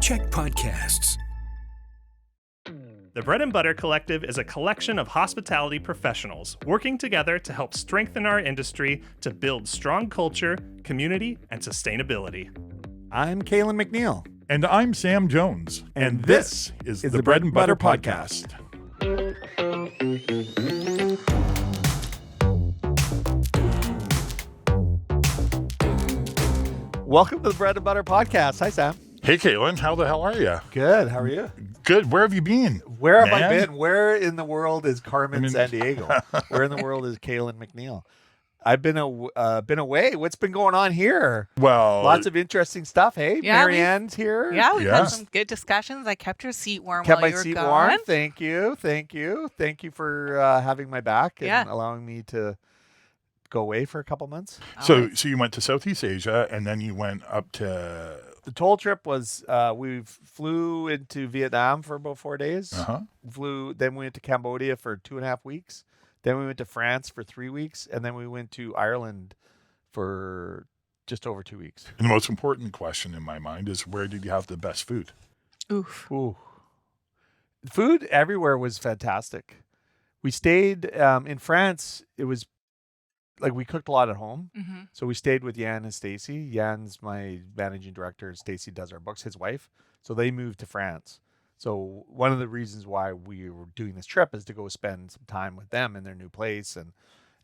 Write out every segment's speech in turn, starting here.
Check podcasts. The Bread and Butter Collective is a collection of hospitality professionals working together to help strengthen our industry to build strong culture, community, and sustainability. I'm Calen McNeil. And I'm Sam Jones. And this is the Bread and Butter Podcast. Welcome to the Bread and Butter Podcast. Hi, Sam. Hey, Calen, how the hell are you? Good. How are you? Good. Where have you been? Where have I been? Where in the world is Carmen San Diego? Where in the world is Calen McNeil? I've been away. What's been going on here? Well, lots of interesting stuff. Hey, Yeah, Maryanne's here. Yeah, we've had some good discussions. I kept your seat warm Kept while my you were seat gone. warm. Thank you. Thank you for having my back and allowing me to go away for a couple months. So you went to Southeast Asia and then you went up to... The toll trip was we flew into Vietnam for about 4 days. Then we went to Cambodia for 2.5 weeks. Then we went to France for 3 weeks, and then we went to Ireland for just over 2 weeks. And the most important question in my mind is, where did you have the best food? Ooh. Food everywhere was fantastic. We stayed in France. It was like we cooked a lot at home. Mm-hmm. So we stayed with Yan and Stacy. Yan's my managing director. Stacy does our books, his wife. So they moved to France. So one of the reasons why we were doing this trip is to go spend some time with them in their new place.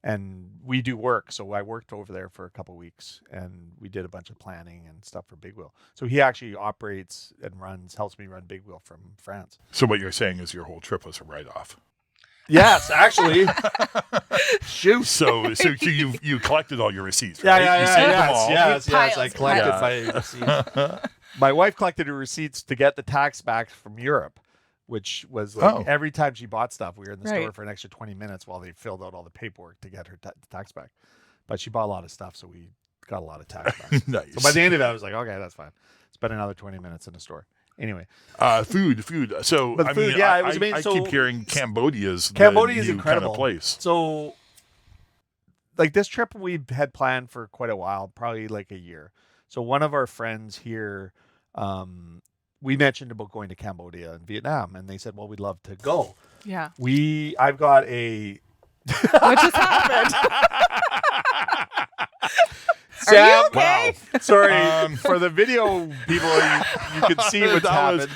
And we do work. So I worked over there for a couple of weeks and we did a bunch of planning and stuff for Big Wheel. So he actually operates and helps me run Big Wheel from France. So what you're saying is your whole trip was a write-off. Yes, actually. Shoot. So you collected all your receipts, right? You saved them all. Yes. I collected my receipts. My wife collected her receipts to get the tax back from Europe, which was like every time she bought stuff, we were in the store for an extra 20 minutes while they filled out all the paperwork to get her tax back. But she bought a lot of stuff, so we got a lot of tax back. Nice. So by the end of it, I was like, okay, that's fine. Spend another 20 minutes in the store. Anyway, food. So but food, it was amazing. I keep hearing Cambodia's incredible kind of place. So, like this trip we had planned for quite a while, probably like a year. So one of our friends here, we mentioned about going to Cambodia and Vietnam, and they said, "Well, we'd love to go." Yeah. I've got a. What just happened? Sam, are you okay? Wow. Sorry, for the video people, you can see what's happened.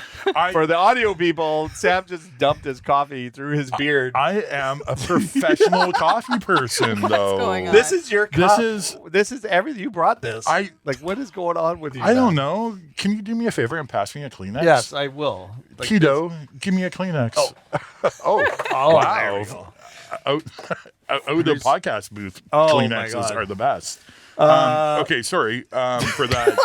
For the audio people, Sam just dumped his coffee through his beard. I am a professional coffee person, though. What's going on? This is your cup. This is everything. You brought this. What is going on with you? I don't know. Can you do me a favor and pass me a Kleenex? Yes, I will. Keto, give me a Kleenex. Wow. Out the podcast booth, Kleenexes are the best. Okay, sorry for that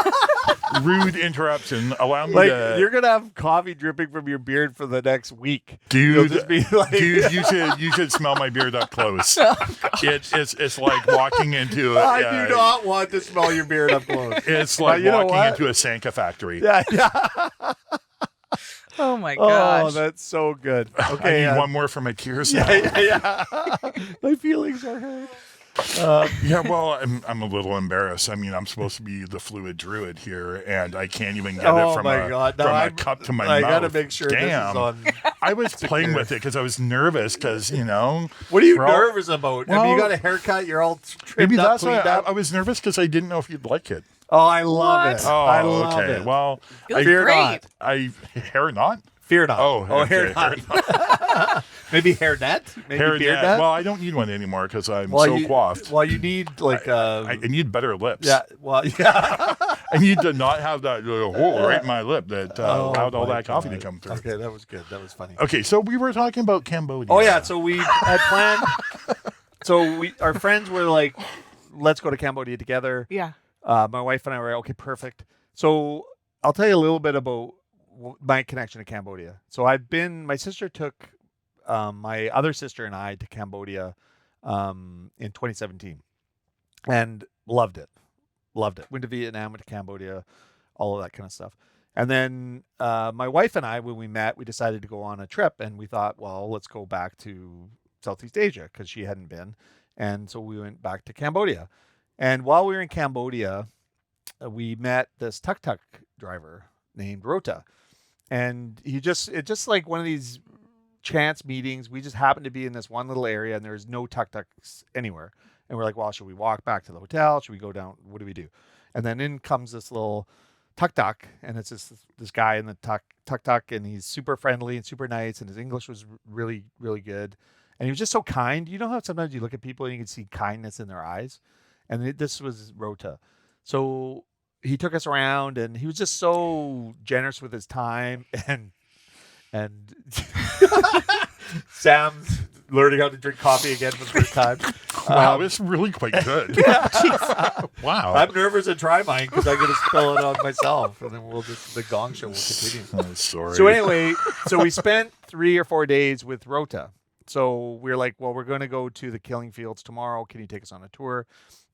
rude interruption. Allow me to... You're going to have coffee dripping from your beard for the next week. Dude, just be like... dude, you should smell my beard up close. It's like walking into I do not want to smell your beard up close. It's like walking into a Sanka factory. Yeah. Oh my gosh. Oh, that's so good. Okay, I need one more for my tears. Yeah. My feelings are hurt. Well, I'm a little embarrassed. I mean, I'm supposed to be the fluid druid here, and I can't even get it from a cup to my mouth. I gotta make sure Damn. this is on. I was playing with it because I was nervous because, What are you nervous about? Well, have you got a haircut? You're all trimmed maybe up, that's why up? I was nervous because I didn't know if you'd like it. Oh, I love it. Oh, I love okay. it. Well, Fear not. Hair not? Fear not. Oh, hair not. Maybe hair net? Maybe hair beard net. net? Well, I don't need one anymore because I'm so coiffed. Well, you need like... I need better lips. Yeah, well, yeah. I need to not have that hole right in my lip that allowed all that coffee to come through. Okay, that was good. That was funny. Okay, so we were talking about Cambodia. Oh, yeah. So we had planned... our friends were like, let's go to Cambodia together. Yeah. My wife and I were okay, perfect. So I'll tell you a little bit about my connection to Cambodia. So my sister took my other sister and I to Cambodia in 2017 and loved it. Went to Vietnam, went to Cambodia, all of that kind of stuff. And then my wife and I, when we met, we decided to go on a trip and we thought, well, let's go back to Southeast Asia because she hadn't been. And so we went back to Cambodia. And while we were in Cambodia, we met this tuk-tuk driver named Rota. And it's just like one of these chance meetings. We just happened to be in this one little area and there's no tuk-tuks anywhere. And we're like, well, should we walk back to the hotel? Should we go down? What do we do? And then in comes this little tuk-tuk, and it's this guy in the tuk-tuk, and he's super friendly and super nice, and his English was really, really good. And he was just so kind. You know how sometimes you look at people and you can see kindness in their eyes? And this was Rota. So he took us around, and he was just so generous with his time, and Sam's learning how to drink coffee again for the first time. Wow, it's really quite good. Wow. I'm nervous to try mine because I'm going to spill it on myself, and then the gong show will continue. Oh, sorry. So anyway, we spent 3 or 4 days with Rota. So we're like, well, we're going to go to the killing fields tomorrow. Can you take us on a tour?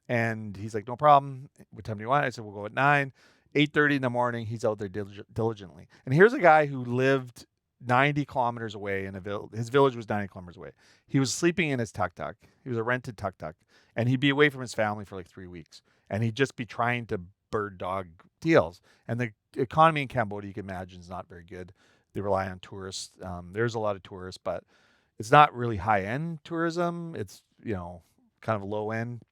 And he's like, no problem. What time do you want? I said, we'll go at 9. 8:30 in the morning, he's out there diligently. And here's a guy who lived 90 kilometers away in a village. His village was 90 kilometers away. He was sleeping in his tuk-tuk. He was a rented tuk-tuk. And he'd be away from his family for like 3 weeks. And he'd just be trying to bird dog deals. And the economy in Cambodia, you can imagine, is not very good. They rely on tourists. There's a lot of tourists, but it's not really high-end tourism. It's, kind of low-end.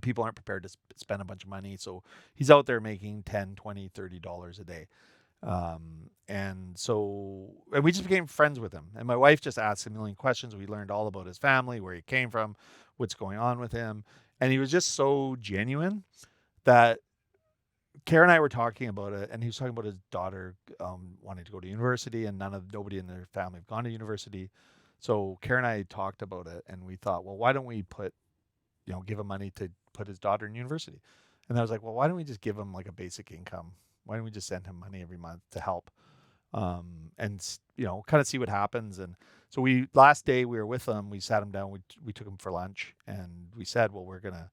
People aren't prepared to spend a bunch of money. So he's out there making $10, $20, $30 a day. And we just became friends with him. And my wife just asked a million questions. We learned all about his family, where he came from, what's going on with him. And he was just so genuine that Kara and I were talking about it, and he was talking about his daughter wanting to go to university, and nobody in their family have gone to university. So Kara and I talked about it, and we thought, well, why don't we give him money to put his daughter in university? And I was like, well, why don't we just give him like a basic income? Why don't we just send him money every month to help? And kind of see what happens. And so last day we were with him, we sat him down, we took him for lunch, and we said, well, we're going to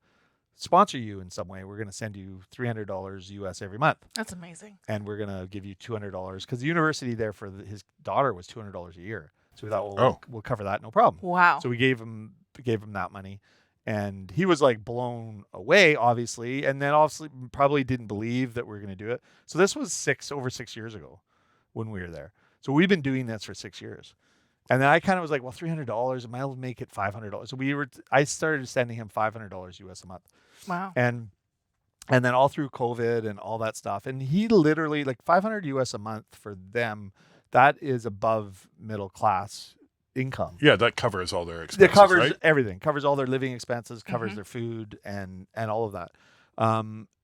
sponsor you in some way. We're going to send you $300 US every month. That's amazing. And we're going to give you $200 because the university there for his daughter was $200 a year. So we thought, well, we'll cover that. No problem. Wow. So we gave him that money. And he was like blown away, obviously, and then obviously probably didn't believe that we were going to do it. So this was over 6 years ago when we were there. So we've been doing this for 6 years. And then I kind of was like, well, $300, I might make it $500. So I started sending him $500 US a month. Wow. And then all through COVID and all that stuff. And he literally, like $500 US a month for them, that is above middle class income. Yeah, that covers all their expenses. It covers right? everything. Covers all their living expenses, covers their food and all of that.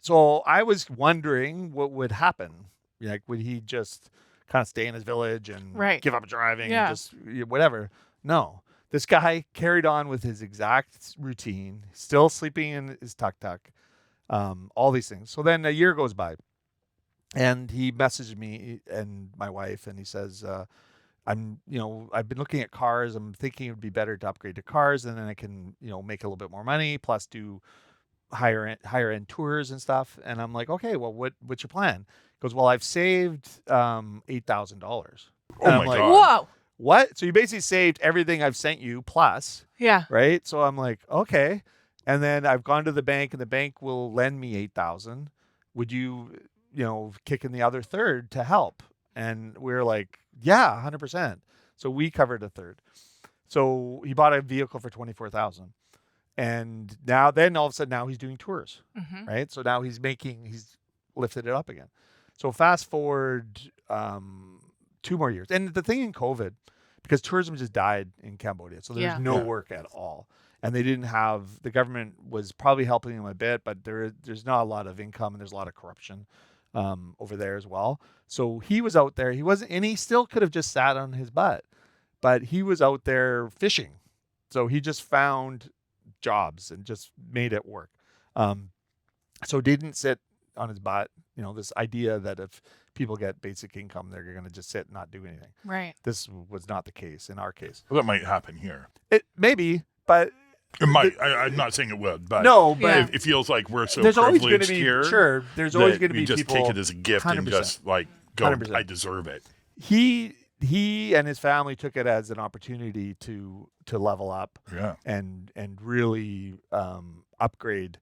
So I was wondering what would happen. Like, would he just kind of stay in his village and give up driving and just whatever? No. This guy carried on with his exact routine, still sleeping in his tuk-tuk, all these things. So then a year goes by, and he messaged me and my wife, and he says, I've been looking at cars. I'm thinking it would be better to upgrade to cars, and then I can, make a little bit more money, plus do higher end tours and stuff. And I'm like, okay, well, what's your plan? He goes, well, I've saved $8,000. Oh my God. Whoa. What? So you basically saved everything I've sent you plus. Yeah. Right. So I'm like, okay. And then I've gone to the bank, and the bank will lend me $8,000. Would you, kick in the other third to help? And we're like, yeah, 100%. So we covered a third. So he bought a vehicle for $24,000. And then all of a sudden now he's doing tours, right? So now he's lifted it up again. So fast forward 2 more years. And the thing in COVID, because tourism just died in Cambodia. So there's no work at all. And they didn't have, the government was probably helping them a bit, but there's not a lot of income, and there's a lot of corruption over there as well. So he was out there. He still could have just sat on his butt, but he was out there fishing. So he just found jobs and just made it work. So didn't sit on his butt. This idea that if people get basic income, they're going to just sit and not do anything. Right. This was not the case in our case. Well, that might happen here. It maybe, but it might. I'm not saying it would, but no. But it feels like we're so there's always going privileged to be here. sure. There's always going to be just people take it as a gift 100%. And just like go. 100%. I deserve it. He and his family took it as an opportunity to level up. Yeah. And really upgrade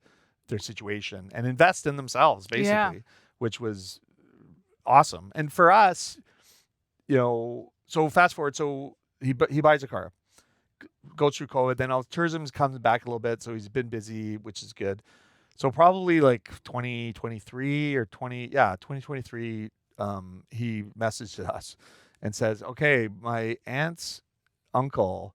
their situation and invest in themselves, basically, which was awesome. And for us, so fast forward, so he buys a car, goes through COVID, then tourism comes back a little bit, so he's been busy, which is good. So probably like 2023 or 2023, he messaged us and says, okay, my aunt's uncle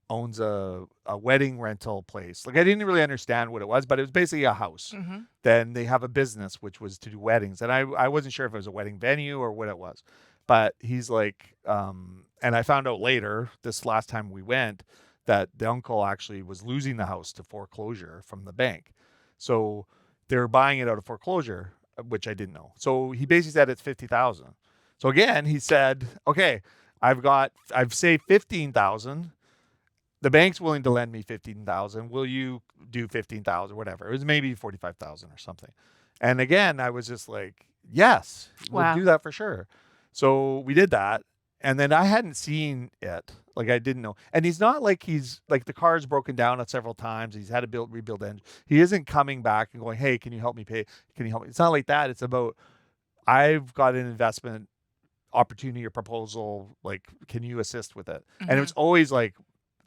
owns a wedding rental place. Like I didn't really understand what it was, but it was basically a house. Mm-hmm. Then they have a business which was to do weddings. And I wasn't sure if it was a wedding venue or what it was. But he's like, and I found out later, this last time we went, that the uncle actually was losing the house to foreclosure from the bank. So they were buying it out of foreclosure, which I didn't know. So he basically said it's $50,000. So again, he said, okay, I've saved $15,000. The bank's willing to lend me $15,000. Will you do $15,000? Whatever. It was maybe $45,000 or something. And again, I was just like, yes, we'll do that for sure. So we did that. And then I hadn't seen it. Like I didn't know. And he's not like the car's broken down several times. He's had to rebuild engine. He isn't coming back and going, hey, can you help me pay? Can you help me? It's not like that. It's about, I've got an investment opportunity or proposal. Like, can you assist with it? Mm-hmm. And it was always like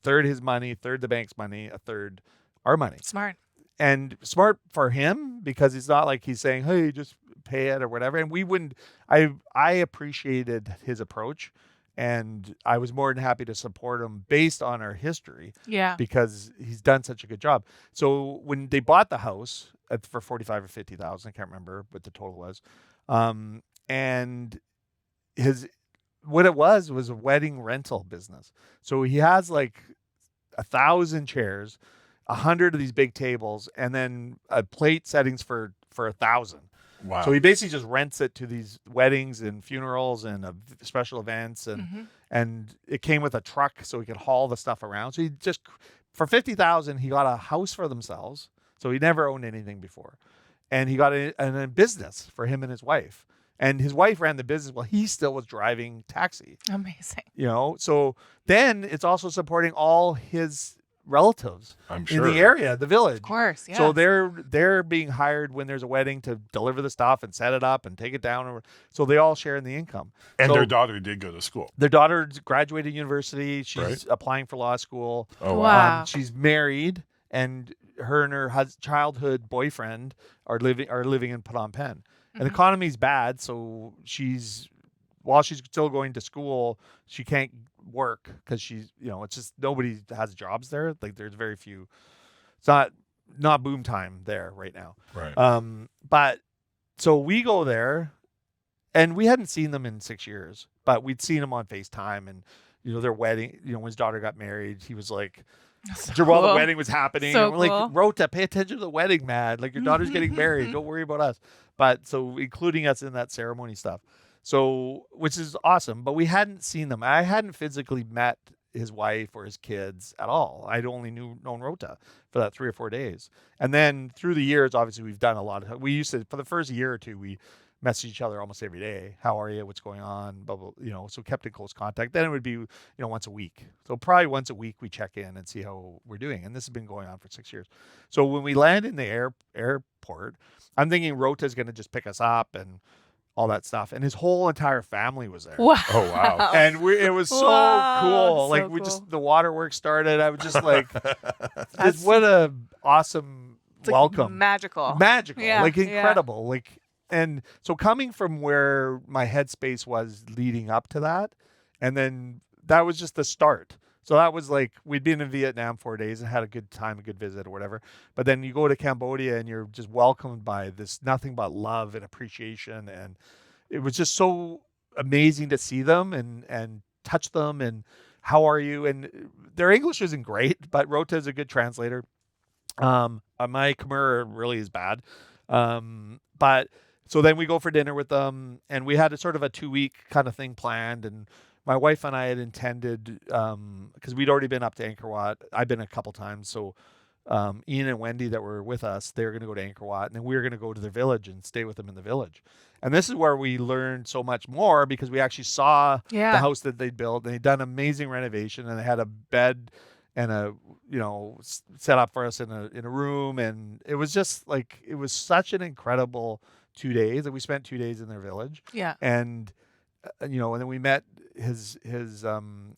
third his money, third the bank's money, a third our money. Smart. And smart for him because it's not like he's saying, hey, just pay it or whatever. And we wouldn't, I appreciated his approach. And I was more than happy to support him based on our history. Yeah. Because he's done such a good job. So when they bought the house for $45,000 or $50,000, I can't remember what the total was. And what it was a wedding rental business. So he has like 1,000 chairs, 100 of these big tables, and then plate settings for 1,000. Wow. So he basically just rents it to these weddings and funerals and special events. And it came with a truck so he could haul the stuff around. So he just, for $50,000, he got a house for themselves. So he never owned anything before. And he got a business for him and his wife. And his wife ran the business while he still was driving taxi. Amazing. So then it's also supporting all his relatives I'm sure. in the area, the village. Of course, yeah. So they're being hired when there's a wedding to deliver the stuff and set it up and take it down. So they all share in the income. And so their daughter did go to school. Their daughter graduated university. She's applying for law school. Oh, wow. She's married, and her childhood boyfriend are living in Phnom Penh. And the economy's bad, so while she's still going to school, she can't work because she's, it's just nobody has jobs there. Like there's very few. It's not boom time there right now. Right. But so we go there, and we hadn't seen them in 6 years, but we'd seen them on FaceTime, and their wedding. When his daughter got married, he was like, while the wedding was happening, So and we're cool. like, Rota, pay attention to the wedding, man. Like your daughter's getting married. Don't worry about us. But so including us in that ceremony stuff. So, which is awesome, but we hadn't seen them. I hadn't physically met his wife or his kids at all. I'd only known Rota for that 3 or 4 days. And then through the years, obviously we've done a lot of, we used to, for the first year or two, we messaged each other almost every day. How are you? What's going on? Blah, blah, so kept in close contact. Then it would be, once a week. So probably once a week we check in and see how we're doing. And this has been going on for 6 years. So when we land in the airport, I'm thinking Rota's going to just pick us up and all that stuff. And his whole entire family was there. Wow. Oh, wow. And it was so cool. So Like cool. the waterworks started. I was just like, what a awesome It's like welcome. magical. Yeah, like yeah. incredible. Like, and so coming from where my headspace was leading up to that, and then that was just the start. So that was like, we'd been in Vietnam 4 days and had a good time, a good visit or whatever. But then you go to Cambodia and you're just welcomed by this nothing but love and appreciation. And it was just so amazing to see them and touch them and how are you? And their English isn't great, but Rota is a good translator. My Khmer really is bad. But so then we go for dinner with them, and we had a sort of a 2-week kind of thing planned. And my wife and I had intended, because we'd already been up to Angkor Wat. I've been a couple times. So Ian and Wendy that were with us, they were going to go to Angkor Wat, and then we were going to go to their village and stay with them in the village. And this is where we learned so much more, because we actually saw the house that they'd built. They'd done amazing renovation, and they had a bed and a, set up for us in a room. And it was just like, it was such an incredible 2 days, and we spent 2 days in their village. Yeah. And and then we met his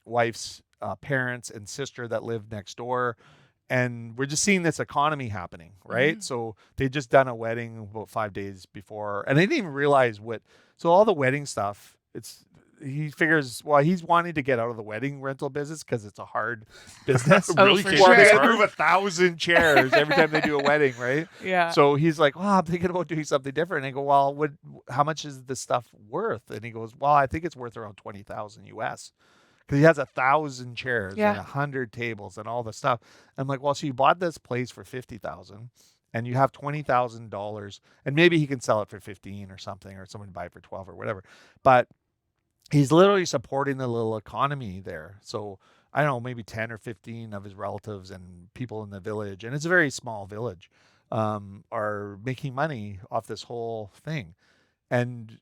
wife's parents and sister that lived next door, and we're just seeing this economy happening, right? Mhm. So they'd just done a wedding about 5 days before, and they didn't even realize so all the wedding stuff, he figures, well, he's wanting to get out of the wedding rental business because it's a hard business. Really? for Well, they sure. gotta move 1,000 chairs every time they do a wedding, right? Yeah. So he's like, well, I'm thinking about doing something different. And I go, well, how much is this stuff worth? And he goes, well, I think it's worth around 20,000 US. Because he has 1,000 chairs Yeah. and 100 tables and all the stuff. I'm like, well, so you bought this place for 50,000 and you have $20,000, and maybe he can sell it for 15 or something, or someone buy it for 12 or whatever. But he's literally supporting the little economy there. So I don't know, maybe 10 or 15 of his relatives and people in the village, and it's a very small village, are making money off this whole thing. And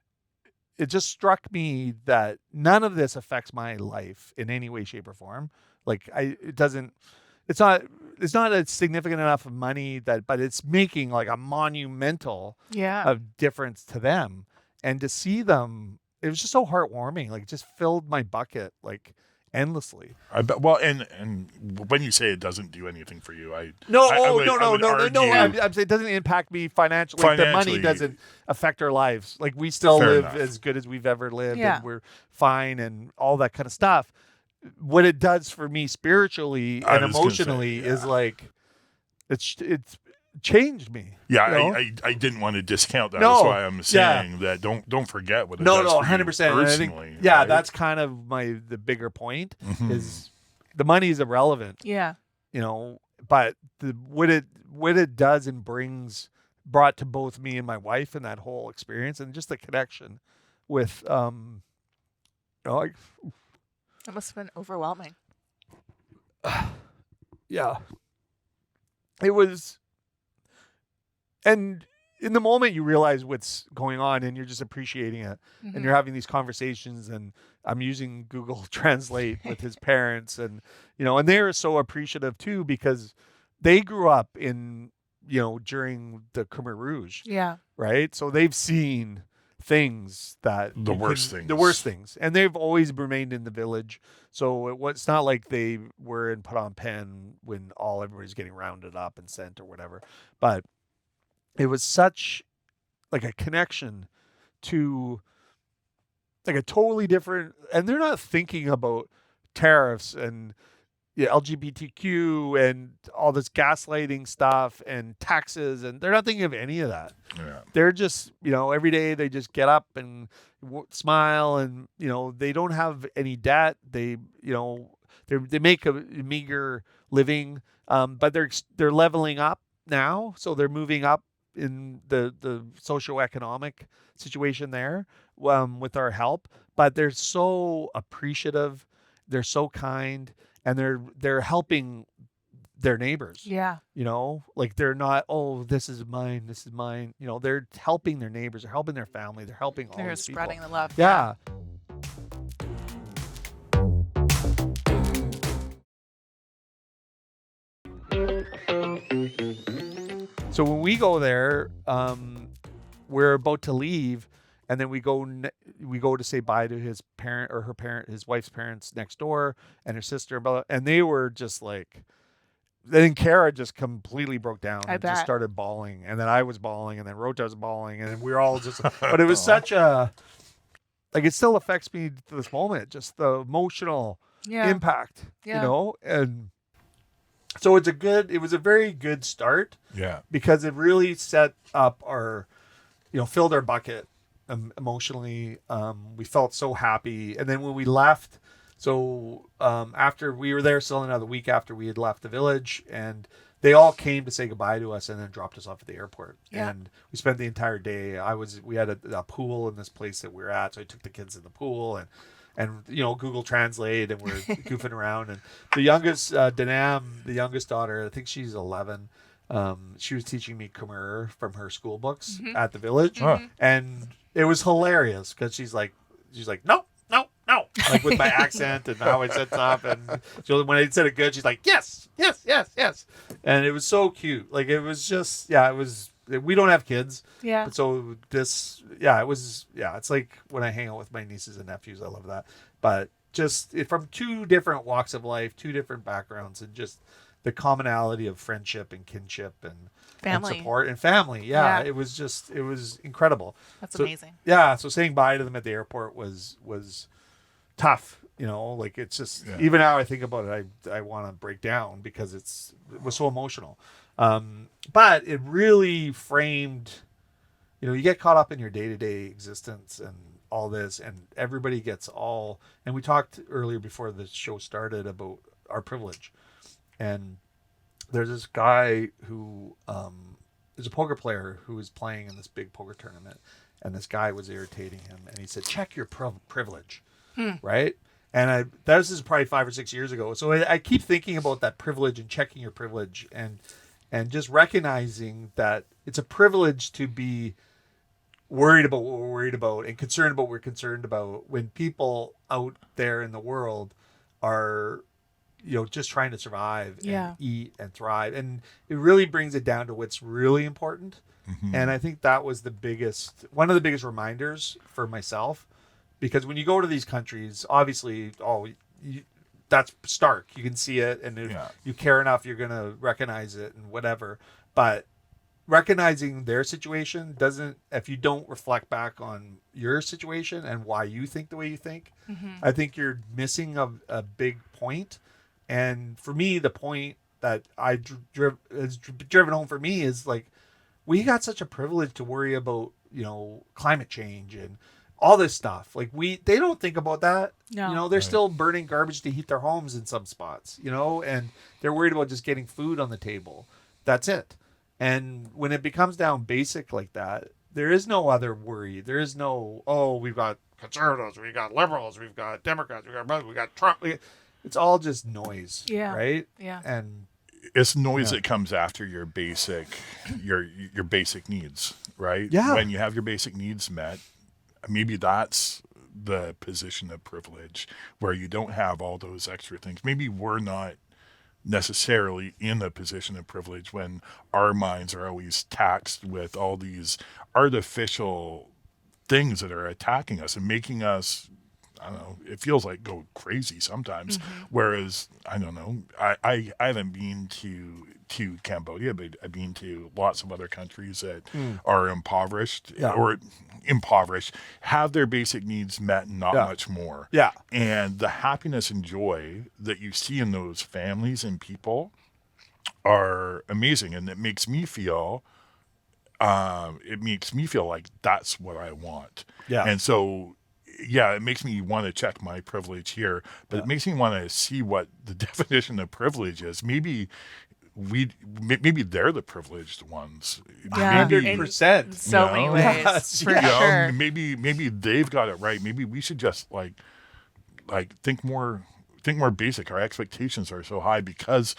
it just struck me that none of this affects my life in any way, shape, or form. Like it's not a significant enough of money but it's making like a monumental Yeah. of difference to them. And to see them, it was just so heartwarming. Like, it just filled my bucket like endlessly. I bet. Well, and when you say it doesn't do anything for you, No, I would no. argue- I'm saying it doesn't impact me financially. The money Financially. doesn't affect our lives. Like, we still Fair live enough. as good as we've ever lived, Yeah. and we're fine and all that kind of stuff. What it does for me spiritually I and was gonna say, emotionally is yeah. like it's changed me. Yeah, you know? I didn't want to discount that. No, That's why I'm yeah. saying that don't forget what it No, does no, for 100%. you And I think, personally. yeah, right? that's kind of the bigger point Mhm. is the money is irrelevant. Yeah. But what it does and brought to both me and my wife in that whole experience, and just the connection with like, It must have been overwhelming. yeah, it was. And in the moment you realize what's going on and you're just appreciating it, Mhm. and you're having these conversations, and I'm using Google Translate with his parents, and and they're so appreciative too, because they grew up in during the Khmer Rouge, Yeah. right? So they've seen things that The worst things. the worst things, and they've always remained in the village. So it's not like they were in Phnom Penh when everybody's getting rounded up and sent or whatever, but it was such like a connection to like a totally different, and they're not thinking about tariffs and LGBTQ and all this gaslighting stuff and taxes, and they're not thinking of any of that. Yeah. They're just, every day they just get up and smile, and they don't have any debt. They make a meager living, but they're leveling up now, so they're moving up in the socioeconomic situation there, with our help. But they're so appreciative, they're so kind, and they're helping their neighbors. Yeah. Like, they're not, oh, this is mine, they're helping their neighbors, they're helping their family, they're helping all They're these people. spreading the love. Yeah. So when we go there, we're about to leave, and then we go to say bye to his parent or her parent, his wife's parents next door, and her sister, and they were just like, then Kara just completely broke down I and just bet. started bawling, and then I was bawling, and then Rota was bawling, and then we were all just, but it was such a, like, it still affects me to this moment, just the emotional Yeah. impact, Yeah. and so it was a very good start, Yeah. because it really set up our, filled our bucket emotionally. We felt so happy. And then when we left, so after we were there still another week after we had left the village, and they all came to say goodbye to us and then dropped us off at the airport. Yeah. And we spent the entire day. We had a pool in this place that we were at, so I took the kids in the pool, and Google Translate, and we're goofing around. And the youngest, Danam, the youngest daughter, I think she's 11. She was teaching me Khmer from her school books at the village, and it was hilarious because she's like, no, like with my accent and how I said stuff, and so when I said it good, she's like, yes, and it was so cute. Like, it was just, it we don't have kids. Yeah. But so this, yeah, it was, yeah, it's like when I hang out with my nieces and nephews, I love that. But just from two different walks of life, two different backgrounds, and just the commonality of friendship and kinship and Family. and support and family. Yeah, Yeah. it was incredible. That's So- amazing. Yeah, so saying bye to them at the airport was tough. You know, like it's just Yeah. even now I think about it, I want to break down because it was so emotional. But it really framed. You know, you get caught up in your day-to-day existence and all this, and everybody gets all. And we talked earlier before the show started about our privilege, and there's this guy who is a poker player who was playing in this big poker tournament, and this guy was irritating him, and he said, "Check your privilege," right? And this is probably 5 or 6 years ago. So I keep thinking about that privilege and checking your privilege, and just recognizing that it's a privilege to be worried about what we're worried about and concerned about what we're concerned about when people out there in the world are, you know, just trying to survive Yeah. and eat and thrive. And it really brings it down to what's really important. And I think that was one of the biggest reminders for myself, because when you go to these countries, obviously, that's stark. You can see it, and if you care enough, you're going to recognize it and whatever. But recognizing their situation doesn't, if you don't reflect back on your situation and why you think the way you think, I think you're missing a big point. And for me, the point that has driven home for me is like, we got such a privilege to worry about, you know, climate change and all this stuff. Like they don't think about that. No. You know, they're still burning garbage to heat their homes in some spots, you know, and they're worried about just getting food on the table. That's it. And when it becomes down basic like that, there is no other worry. There is no, we've got conservatives, we've got liberals, we've got Democrats, we got Trump. It's all just noise. Yeah. Right? Yeah. And it's noise that comes after your basic needs, right? Yeah. When you have your basic needs met, maybe that's the position of privilege where you don't have all those extra things. Maybe we're not necessarily in a position of privilege when our minds are always taxed with all these artificial things that are attacking us and making us, I don't know, it feels like go crazy sometimes. Whereas, I don't know, I haven't been to Cambodia, but I've been to lots of other countries that are impoverished or impoverished, have their basic needs met and not much more. Yeah. And the happiness and joy that you see in those families and people are amazing. And it makes me feel like that's what I want. Yeah. And so, yeah, it makes me want to check my privilege here, but it makes me want to see what the definition of privilege is. Maybe they're the privileged ones. Yeah, Maybe, 100%. in so many ways, Yes, for yeah. sure. maybe they've got it right. Maybe we should just like think more basic. Our expectations are so high because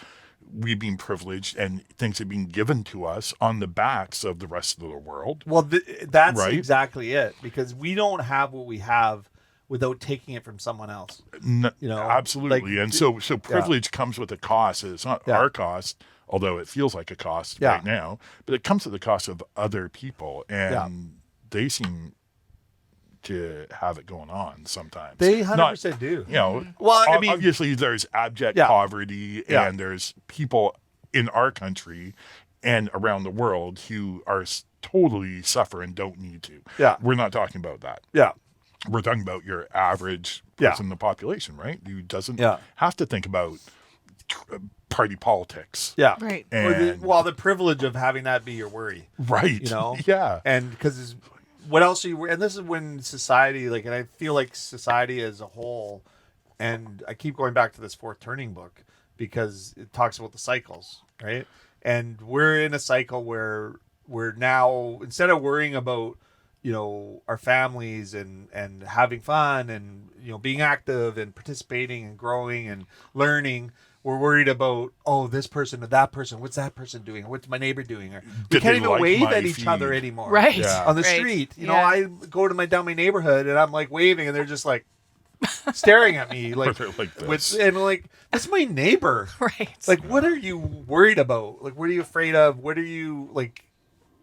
we've been privileged and things have been given to us on the backs of the rest of the world. Well, that's Right? exactly it, because we don't have what we have without taking it from someone else. You know, Absolutely. like, And so privilege comes with a cost. It's not our cost, although it feels like a cost right now, but it comes at the cost of other people, and they seem to have it going on sometimes. They 100% do. You know, Well, I mean, obviously there's abject poverty, and there's people in our country and around the world who are totally suffer and don't need to. Yeah. We're not talking about that. Yeah. We're talking about your average person in the population, right? Who doesn't have to think about party politics. Yeah. Right. And, the privilege of having that be your worry. right. You know? Yeah. And because what else are you, and this is when society, like, and I feel like society as a whole, and I keep going back to this Fourth Turning book because it talks about the cycles, right? And we're in a cycle where we're now, instead of worrying about, you know, our families and having fun and, you know, being active and participating and growing and learning, we're worried about, this person or that person. What's that person doing? What's my neighbor doing? Or we can't even wave at each other anymore. Right. Yeah. On the Right. street. You know, Yeah. I go to down my neighborhood and I'm like waving and they're just like staring at me like, They're like this. and like, that's my neighbor. Right. Like, what are you worried about? Like, what are you afraid of? What are you like?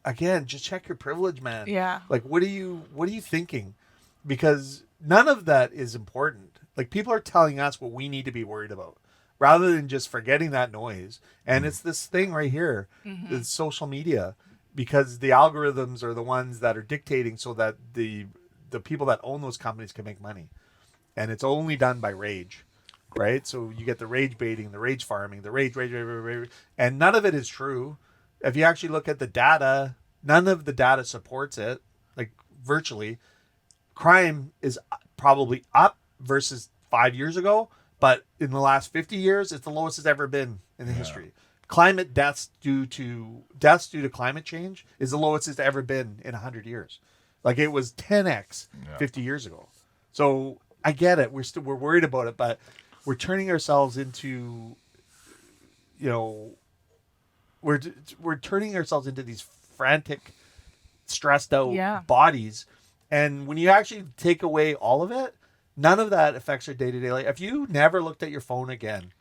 again, just check your privilege, man. Yeah. Like, what are you thinking? Because none of that is important. Like, people are telling us what we need to be worried about rather than just forgetting that noise. And it's this thing right here, the social media, because the algorithms are the ones that are dictating so that the people that own those companies can make money. And it's only done by rage, right? So you get the rage baiting, the rage farming, the rage, and none of it is true. If you actually look at the data, none of the data supports it, like virtually. Crime is probably up versus 5 years ago, but in the last 50 years, it's the lowest it's ever been in the history. Climate deaths due to climate change is the lowest it's ever been in 100 years. Like, it was 10x 50 years ago. So I get it. We're worried about it, but we're turning ourselves into, we're turning ourselves into these frantic, stressed out bodies. And when you actually take away all of it, none of that affects your day-to-day life. If you never looked at your phone again,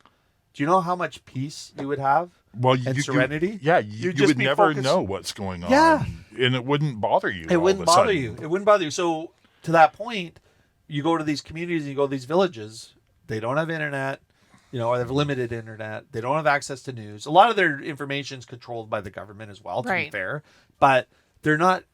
do you know how much peace you would have? Well, and serenity? You would never know what's going on. Yeah. And it wouldn't bother you. It wouldn't bother you. It wouldn't bother you. So to that point, you go to these communities and you go to these villages. They don't have internet, or they have limited internet. They don't have access to news. A lot of their information is controlled by the government as well, to be fair. But they're not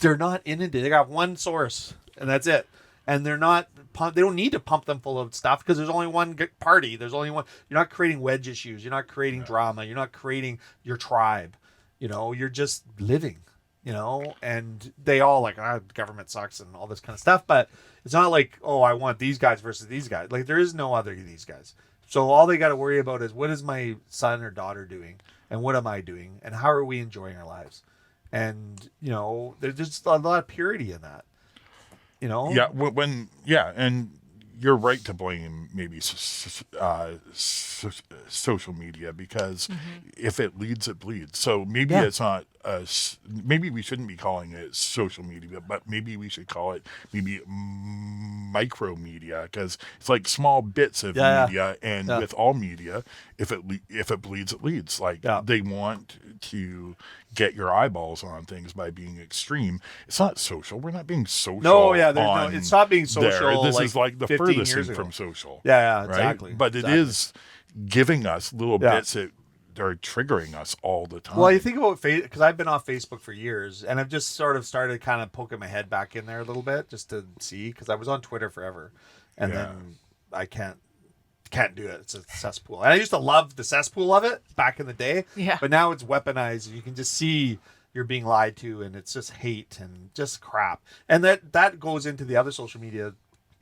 inundated. They got one source, and that's it. And they don't need to pump them full of stuff because there's only one party. There's only one. You're not creating wedge issues. You're not creating drama. You're not creating your tribe. You're just living, and they all like, government sucks and all this kind of stuff. But it's not like, oh, I want these guys versus these guys. Like, there is no other these guys. So all they got to worry about is, what is my son or daughter doing? And what am I doing? And how are we enjoying our lives? And, there's just a lot of purity in that. Yeah, and you're right to blame maybe social media, because if it leads, it bleeds. So maybe it's not maybe we shouldn't be calling it social media, but maybe we should call it maybe micro media, because it's like small bits of media, and with all media, if it bleeds, it leads. Like, they want to get your eyeballs on things by being extreme. It's not social. We're not being social. No, it's not being social. This is like the furthest thing from social. Yeah, exactly. Right? But it is giving us little bits that are triggering us all the time. Well, you think about because I've been off Facebook for years, and I've just sort of started kind of poking my head back in there a little bit just to see, because I was on Twitter forever, and then I can't do it. It's a cesspool. And I used to love the cesspool of it back in the day. Yeah. But now it's weaponized. You can just see you're being lied to, and it's just hate and just crap. And that goes into the other social media,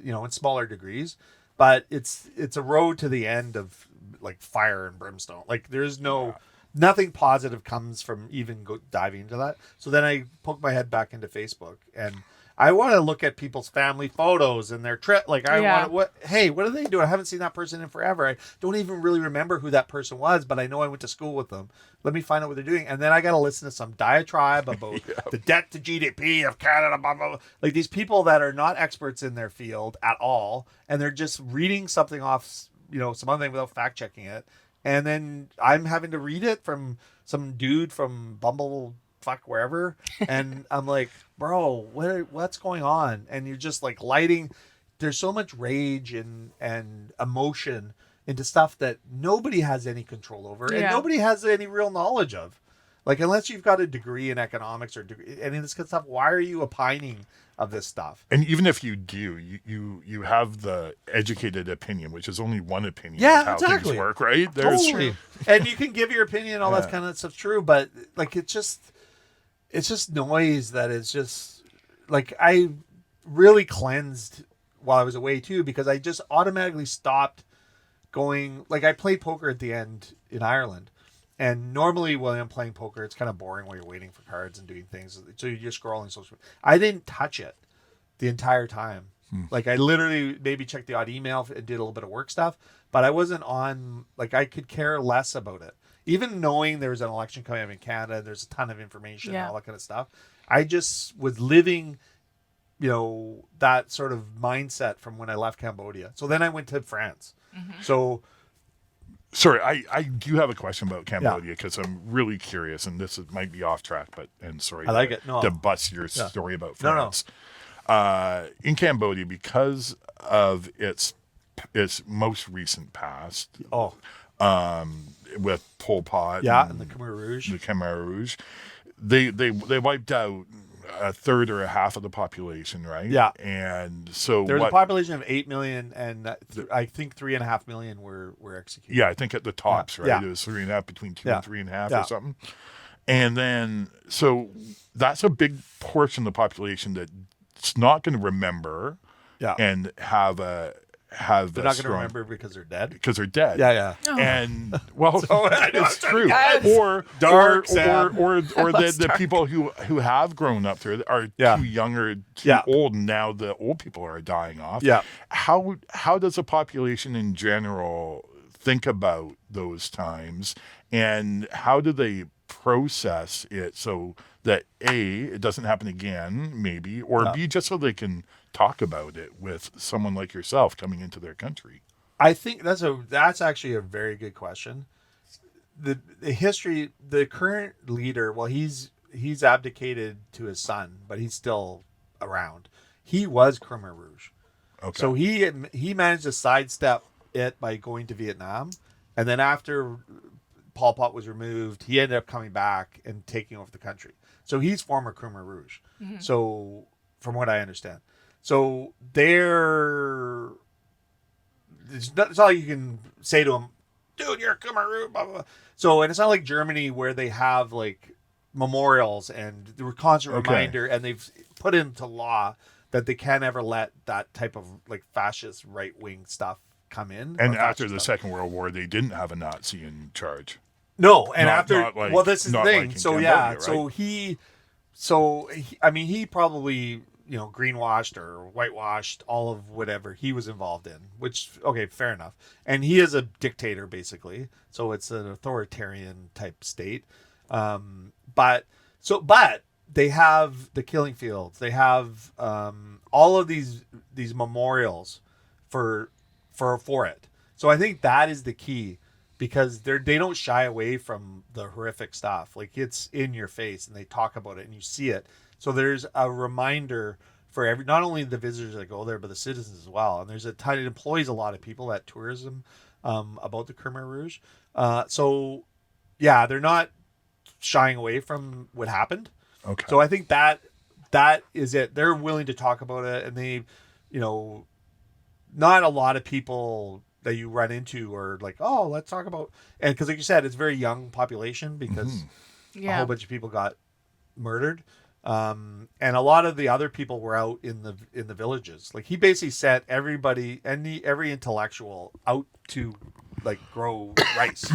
in smaller degrees. But it's a road to the end of, like, fire and brimstone. Like, there's nothing positive comes from even diving into that. So then I poke my head back into Facebook, and I want to look at people's family photos and their trip. Like, what do they do? I haven't seen that person in forever. I don't even really remember who that person was, but I know I went to school with them. Let me find out what they're doing. And then I got to listen to some diatribe about the debt to GDP of Canada, blah, blah, blah. Like, these people that are not experts in their field at all, and they're just reading something off, some other thing without fact checking it. And then I'm having to read it from some dude from Bumblefuck wherever, and I'm like, bro, what's going on? And you're just like lighting. There's so much rage and emotion into stuff that nobody has any control over, and nobody has any real knowledge of. Like, unless you've got a degree in economics or any of this kind of stuff, why are you opining of this stuff? And even if you do, you have the educated opinion, which is only one opinion of how things work, right? Totally. And you can give your opinion, all that kind of stuff's true, but like, it's just noise that is just, like, I really cleansed while I was away too, because I just automatically stopped going. Like, I played poker at the end in Ireland, and normally when I'm playing poker, it's kind of boring while you're waiting for cards and doing things, so you're just scrolling social media. I didn't touch it the entire time. Like, I literally maybe checked the odd email and did a little bit of work stuff, but I wasn't on. Like, I could care less about it. Even knowing there was an election coming up in Canada, there's a ton of information and all that kind of stuff. I just was living, that sort of mindset from when I left Cambodia. So then I went to France. So Sorry, I do have a question about Cambodia because I'm really curious, and might be off track, sorry. I like it. No. To bust your story about France. No. In Cambodia, because of its most recent past, with Pol Pot, and the Khmer Rouge, they wiped out a third or a half of the population, right? Yeah. And so there's a population of 8 million, and I think 3.5 million were executed. Yeah, I think at the tops, right? Yeah. It was 3.5, between 2 and 3.5 or something. And then, so that's a big portion of the population that's not going to remember and they're not going to remember because they're dead. Because they're dead. Yeah. And well, it's true. Yes. Or That's the people who have grown up there are too young or too old, and now the old people are dying off. Yeah. How does the population in general think about those times, and how do they process it so that A, it doesn't happen again, maybe, or B, just so they can talk about it with someone like yourself coming into their country? I think that's actually a very good question. The history, the current leader, well, he's abdicated to his son, but he's still around. He was Khmer Rouge. Okay. So he managed to sidestep it by going to Vietnam, and then after Pol Pot was removed, he ended up coming back and taking over the country. So he's former Khmer Rouge. Mm-hmm. So from what I understand, so it's not like you can say to him, "Dude, you're a Khmer Rouge." Blah, blah, blah. So, and it's not like Germany where they have like memorials and the constant reminder, and they've put into law that they can't ever let that type of like fascist right wing stuff come in. And after the Second World War, they didn't have a Nazi in charge. No, and this is the thing. Like so Cambodia, yeah, right? he probably greenwashed or whitewashed all of whatever he was involved in. Which fair enough. And he is a dictator basically, so it's an authoritarian type state. But they have the killing fields. They have all of these memorials for it. So I think that is the key, because they don't shy away from the horrific stuff. Like, it's in your face and they talk about it and you see it. So there's a reminder for not only the visitors that go there, but the citizens as well. And there's it employs a lot of people at tourism about the Khmer Rouge. So yeah, they're not shying away from what happened. Okay. So I think that is it. They're willing to talk about it, and they, not a lot of people that you run into are like, oh, let's talk about, and because like you said, it's a very young population, because a whole bunch of people got murdered, and a lot of the other people were out in the villages. Like, he basically sent everybody, every intellectual out to like grow rice.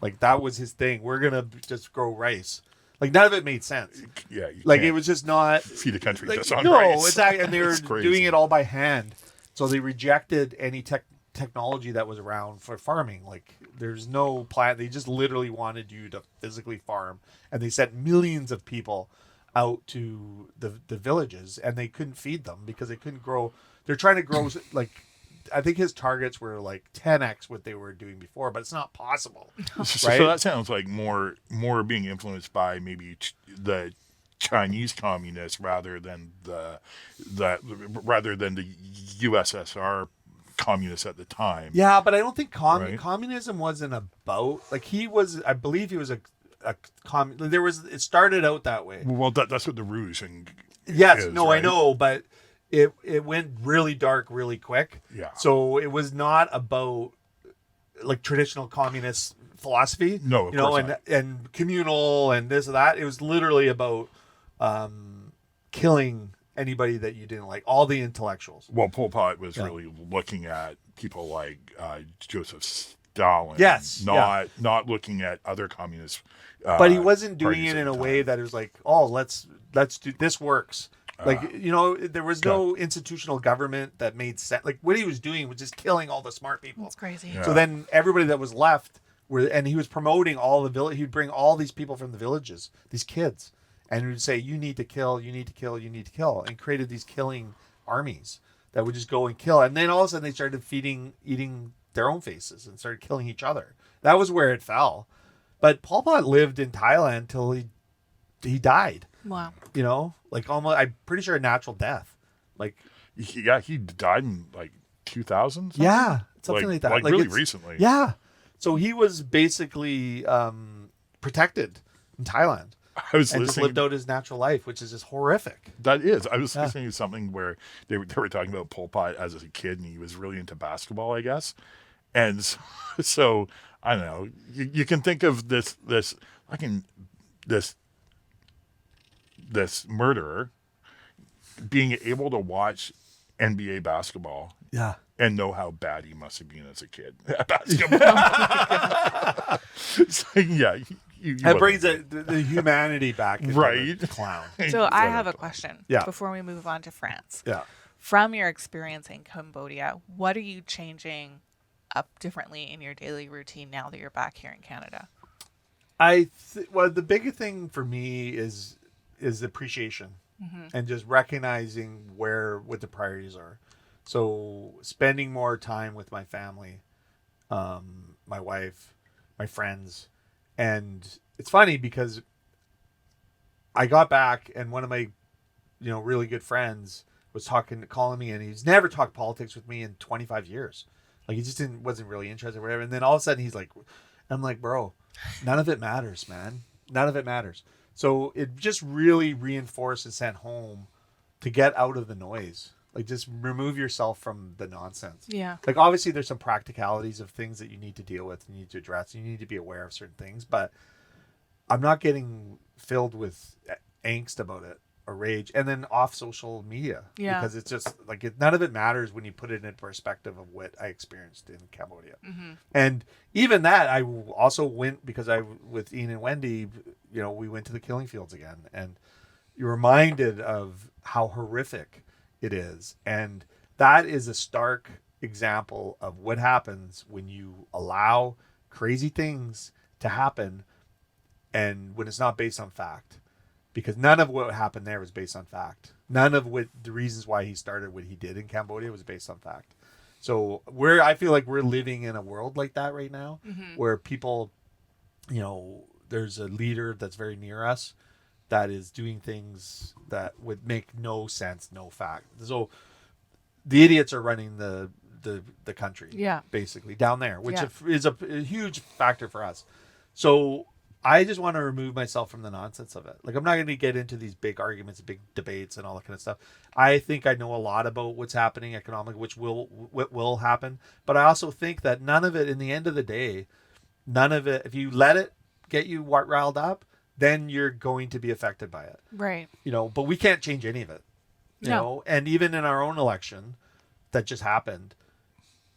Like, that was his thing. We're gonna just grow rice. Like, none of it made sense. Yeah, like, it was just not feed a country like, just on no, rice. exactly. And they were doing it all by hand. So they rejected any technology that was around for farming. Like, there's no plant. They just literally wanted you to physically farm. And they sent millions of people out to the villages, and they couldn't feed them because they couldn't grow. They're trying to grow, like, I think his targets were like 10x what they were doing before, but it's not possible. So that sounds like more being influenced by maybe the Chinese communists rather than the USSR communists at the time. Yeah, but I don't think communism wasn't about, like, I believe he was a it started out that way. Well, that's what the Rouge and yes, is, no, right? I know, but it went really dark really quick. Yeah. So it was not about like traditional communist philosophy. No, of course not. And communal and this and that. It was literally about killing anybody that you didn't like, all the intellectuals. Well, Pol Pot was really looking at people like Joseph Stalin. Yes. Not looking at other communists. But he wasn't doing parties it in at a the way time. that is like, oh, let's do this works. Like, there was no institutional government that made sense. Like, what he was doing was just killing all the smart people. That's crazy. Yeah. So then everybody that was left and he was promoting all the village. He'd bring all these people from the villages, these kids, and he would say, you need to kill, you need to kill, you need to kill, and created these killing armies that would just go and kill. And then all of a sudden they started eating their own faces and started killing each other. That was where it fell. But Pol Pot lived in Thailand till he died. Wow. You know, like almost, I'm pretty sure a natural death. Like, Yeah, he died in like 2000. yeah, something like that. Like really it's- recently. Yeah. So he was basically protected in Thailand I was and just listening. lived out his natural life, which is just horrific. That is. I was Yeah. listening to something where they were talking about Pol Pot as a kid, and he was really into basketball, I guess. And so I don't know. You can think of this murderer being able to watch NBA basketball Yeah. and know how bad he must have been as a kid at basketball. So, yeah, you That brings the humanity back into Right. the clown. So I have a question Yeah. before we move on to France. Yeah. From your experience in Cambodia, what are you changing up differently in your daily routine now that you're back here in Canada? Well, the biggest thing for me is appreciation and just recognizing what the priorities are. So spending more time with my family, my wife, my friends. And it's funny because I got back and one of my, really good friends was calling me, and he's never talked politics with me in 25 years. Like, he just wasn't really interested or whatever. And then all of a sudden he's like, I'm like, bro, none of it matters, man. None of it matters. So it just really reinforced and sent home to get out of the noise. Like, just remove yourself from the nonsense. Yeah. Like, obviously there's some practicalities of things that you need to deal with, you need to address, you need to be aware of certain things, but I'm not getting filled with angst about it or rage, and then off social media. Yeah. Because it's just like none of it matters when you put it in perspective of what I experienced in Cambodia. And even that, I also went because with Ian and Wendy, we went to the killing fields again, and you're reminded of how horrific it is. And that is a stark example of what happens when you allow crazy things to happen and when it's not based on fact. Because none of what happened there was based on fact. None of the reasons why he started what he did in Cambodia was based on fact. So I feel like we're living in a world like that right now, where people, there's a leader that's very near us that is doing things that would make no sense, no fact. So the idiots are running the country, basically down there, which is a huge factor for us. So I just want to remove myself from the nonsense of it. Like, I'm not going to get into these big arguments, big debates, and all that kind of stuff. I think I know a lot about what's happening economically, what will happen. But I also think that none of it, in the end of the day, if you let it get you riled up, then you're going to be affected by it. Right. But we can't change any of it. You know, and even in our own election that just happened,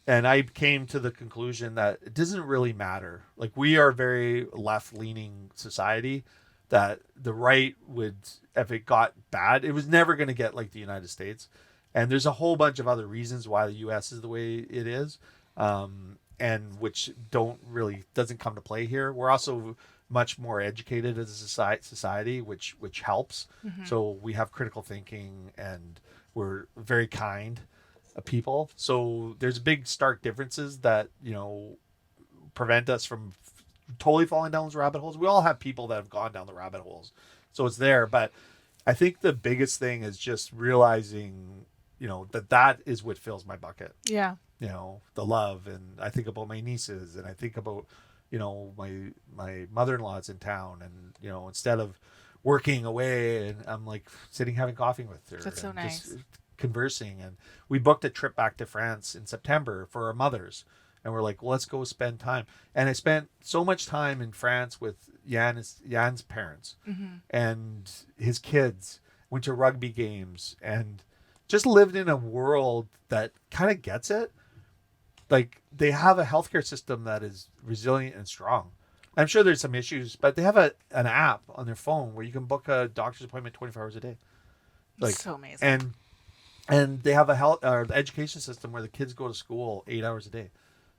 and I came to the conclusion that it doesn't really matter. Like, we are a very left-leaning society that the right would, if it got bad, it was never going to get like the United States. And there's a whole bunch of other reasons why the U.S. is the way it is, and which doesn't come to play here. We're also much more educated as a society, which helps. So we have critical thinking, and we're very kind people. So there's big stark differences that prevent us from totally falling down those rabbit holes. We all have people that have gone down the rabbit holes, so it's there. But I think the biggest thing is just realizing that is what fills my bucket. Yeah. The love. And I think about my nieces, and I think about my mother-in-law's in town, and instead of working away, and I'm like sitting having coffee with her. That's so and nice. just conversing. And we booked a trip back to France in September for our mothers, and we're like, well, let's go spend time. And I spent so much time in France with Jan's parents and his kids, went to rugby games, and just lived in a world that kind of gets it. Like, they have a healthcare system that is resilient and strong. I'm sure there's some issues, but they have an app on their phone where you can book a doctor's appointment 24 hours a day. Like, so amazing. And they have the education system where the kids go to school 8 hours a day.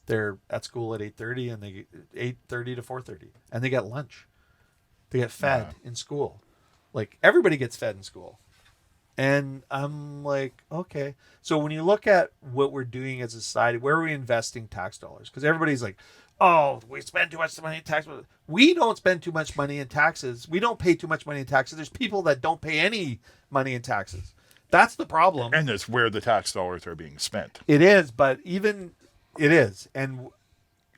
They're at school at 8:30, and they 8:30 to 4:30, and they get lunch. They get fed in school. Like, everybody gets fed in school. And I'm like, okay. So when you look at what we're doing as a society, where are we investing tax dollars? Because everybody's like, oh, we spend too much money in taxes. We don't spend too much money in taxes. We don't pay too much money in taxes. There's people that don't pay any money in taxes. That's the problem. And it's where the tax dollars are being spent It is, but even it is. And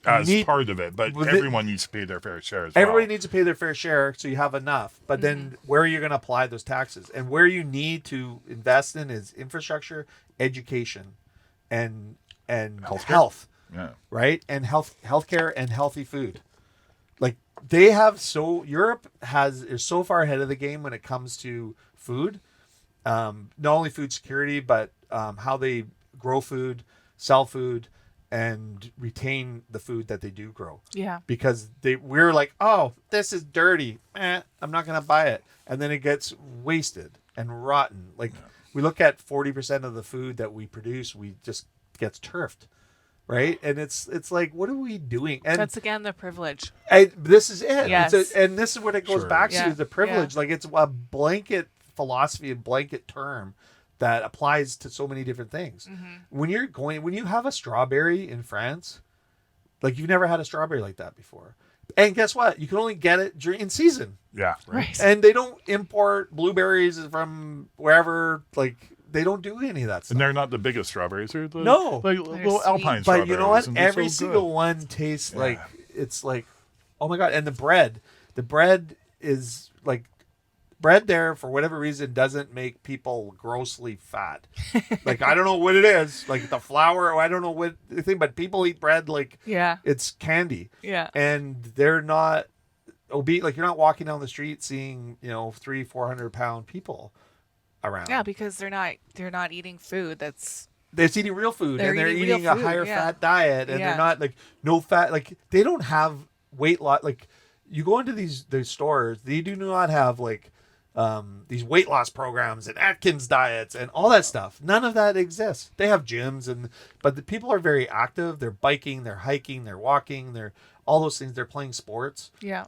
as part of it. But everyone needs to pay their fair share as well. everybody needs to pay their fair share so you have enough. But then where are you going to apply those taxes? And where you need to invest in is infrastructure, education, and health. Yeah. Right? And healthcare and healthy food. Like they have Europe is so far ahead of the game when it comes to food. Not only food security, but how they grow food, sell food, and retain the food that they do grow. Yeah. Because we're like, oh, this is dirty. I'm not gonna buy it. And then it gets wasted and rotten. Like we look at 40% of the food that we produce, we just gets turfed. Right, and it's like, what are we doing? And That's again the privilege. this is it. Yes. And this is what it goes Sure. back Yeah. to, the privilege. Like it's a blanket philosophy, a blanket term that applies to so many different things. When you have a strawberry in France, like you've never had a strawberry like that before. And guess what? You can only get it in season. Yeah. Right. And they don't import blueberries from wherever. Like they don't do any of that stuff. And they're not the biggest strawberries. They're the, No. like They're little sweet. alpine But strawberries. you know what? and they're Every so single good. one tastes Yeah. like, it's like, oh my God. And the bread is like, bread there for whatever reason doesn't make people grossly fat. Like I don't know what it is, like the flour, I don't know what the thing, but people eat bread like Yeah. it's candy. Yeah. And they're not obese. Like you're not walking down the street seeing 300-400 pound people around. Yeah, because they're not eating food that's They're eating real food, and they're eating real eating a food, higher yeah. fat diet, and Yeah. they're not like no fat. Like they don't have weight loss. Like you go into these stores, they do not have like these weight loss programs and Atkins diets and all that stuff. None of that exists. They have gyms, but the people are very active. They're biking, they're hiking, they're walking, they're all those things. They're playing sports. yeah.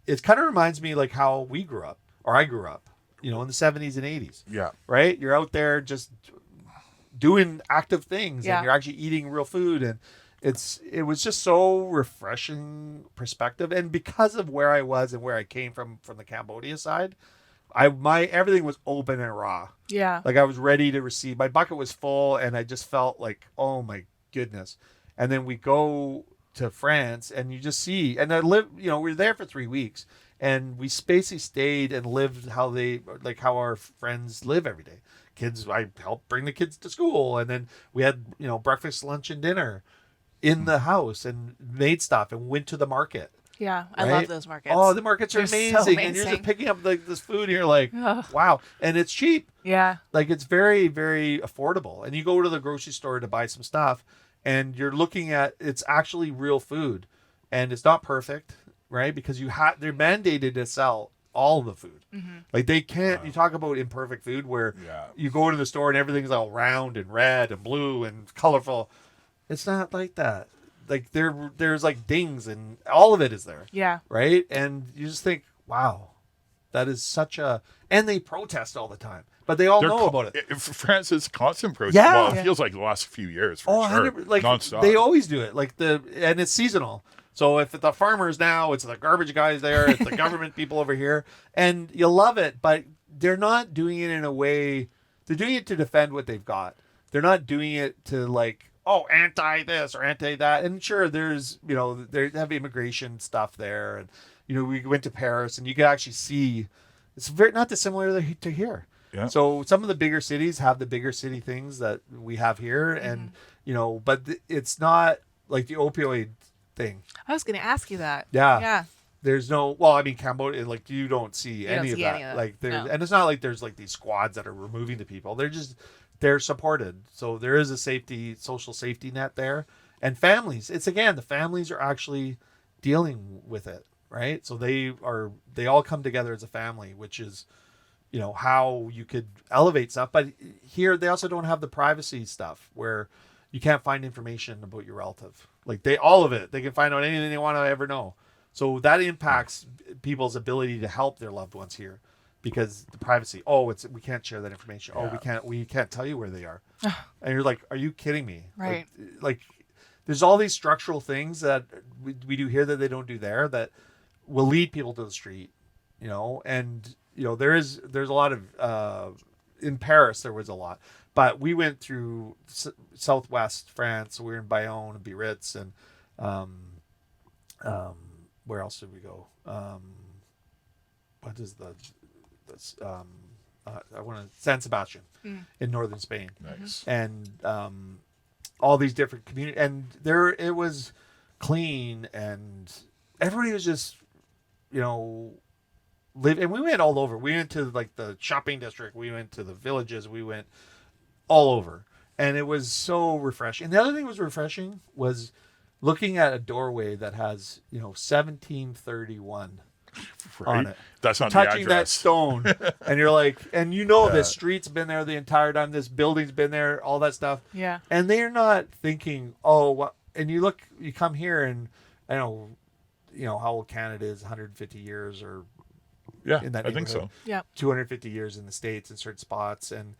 It kind of reminds me like how we grew up, or I grew up, in the 70s and 80s. Yeah. Right? You're out there just doing active things, Yeah. and you're actually eating real food, and it was just so refreshing perspective. And because of where I was and where I came from the Cambodia side, everything was open and raw. Yeah. Like I was ready to receive. My bucket was full, and I just felt like, oh my goodness. And then we go to France, and you just see, and I live, we were there for 3 weeks, and we basically stayed and lived how our friends live every day. Kids, I helped bring the kids to school, and then we had, breakfast, lunch, and dinner in the house, and made stuff, and went to the market. Yeah. I Right? love those markets. Oh, the markets are They're so amazing, and you're amazing. just picking up this food, and you're like, Ugh. wow, and it's cheap. Yeah. Like it's very, very affordable. And you go to the grocery store to buy some stuff, and you're looking at, it's actually real food, and it's not perfect, right? Because they're mandated to sell all the food. Like they can't. You talk about imperfect food where Yeah. you go into the store and everything's all round and red and blue and colorful. It's not like that. Like there's like dings, and all of it is there, Yeah. right? And you just think, wow, that is and they protest all the time, but they all know about it. France is constant protest. Yeah. Well, it Yeah. feels like the last few years for Oh, sure. 100%, like nonstop. they always do it. Like and it's seasonal. So if the farmers now, it's the garbage guys there, it's the government people over here, and you love it, but they're not doing it in a way. They're doing it to defend what they've got. They're not doing it to like, oh, anti this or anti that. And sure, there's they have immigration stuff there, and we went to Paris, and you could actually see it's very not dissimilar to here. Yeah. So some of the bigger cities have the bigger city things that we have here, and but it's not like the opioid thing. I was going to ask you that. Yeah. Yeah. There's no, well, I mean, Cambodia, like you don't see don't any of see that. any of that. Like No. and it's not like there's like these squads that are removing the people. They're supported. So there is a social safety net there, and families. It's again, the families are actually dealing with it, right? So they all come together as a family, which is, how you could elevate stuff. But here they also don't have the privacy stuff where you can't find information about your relative. Like all of it, they can find out anything they want to ever know. So that impacts people's ability to help their loved ones here. because the privacy. Oh, we can't share that information. Oh, Yeah. we can't tell you where they are. And you're like, are you kidding me? Right. Like there's all these structural things that we do here that they don't do there that will lead people to the street, and there's a lot of in Paris there was a lot, but we went through southwest France. We were in Bayonne and Biarritz, and where else did we go? What is I want to San Sebastian in northern Spain. Nice. And all these different communities, and there it was clean, and everybody was just live. And we went all over. We went to like the shopping district, we went to the villages, we went all over, and it was so refreshing. And the other thing that was refreshing was looking at a doorway that has 1731 on Right? it, That's not the touching that address. stone, and you're like, and this street's been there the entire time, this building's been there, all that stuff. Yeah. And they're not thinking, oh, what? And you come here, and I know, how old Canada is, 150 years or Yeah, in that I think neighborhood. so. Yeah. 250 years in the States in certain spots, and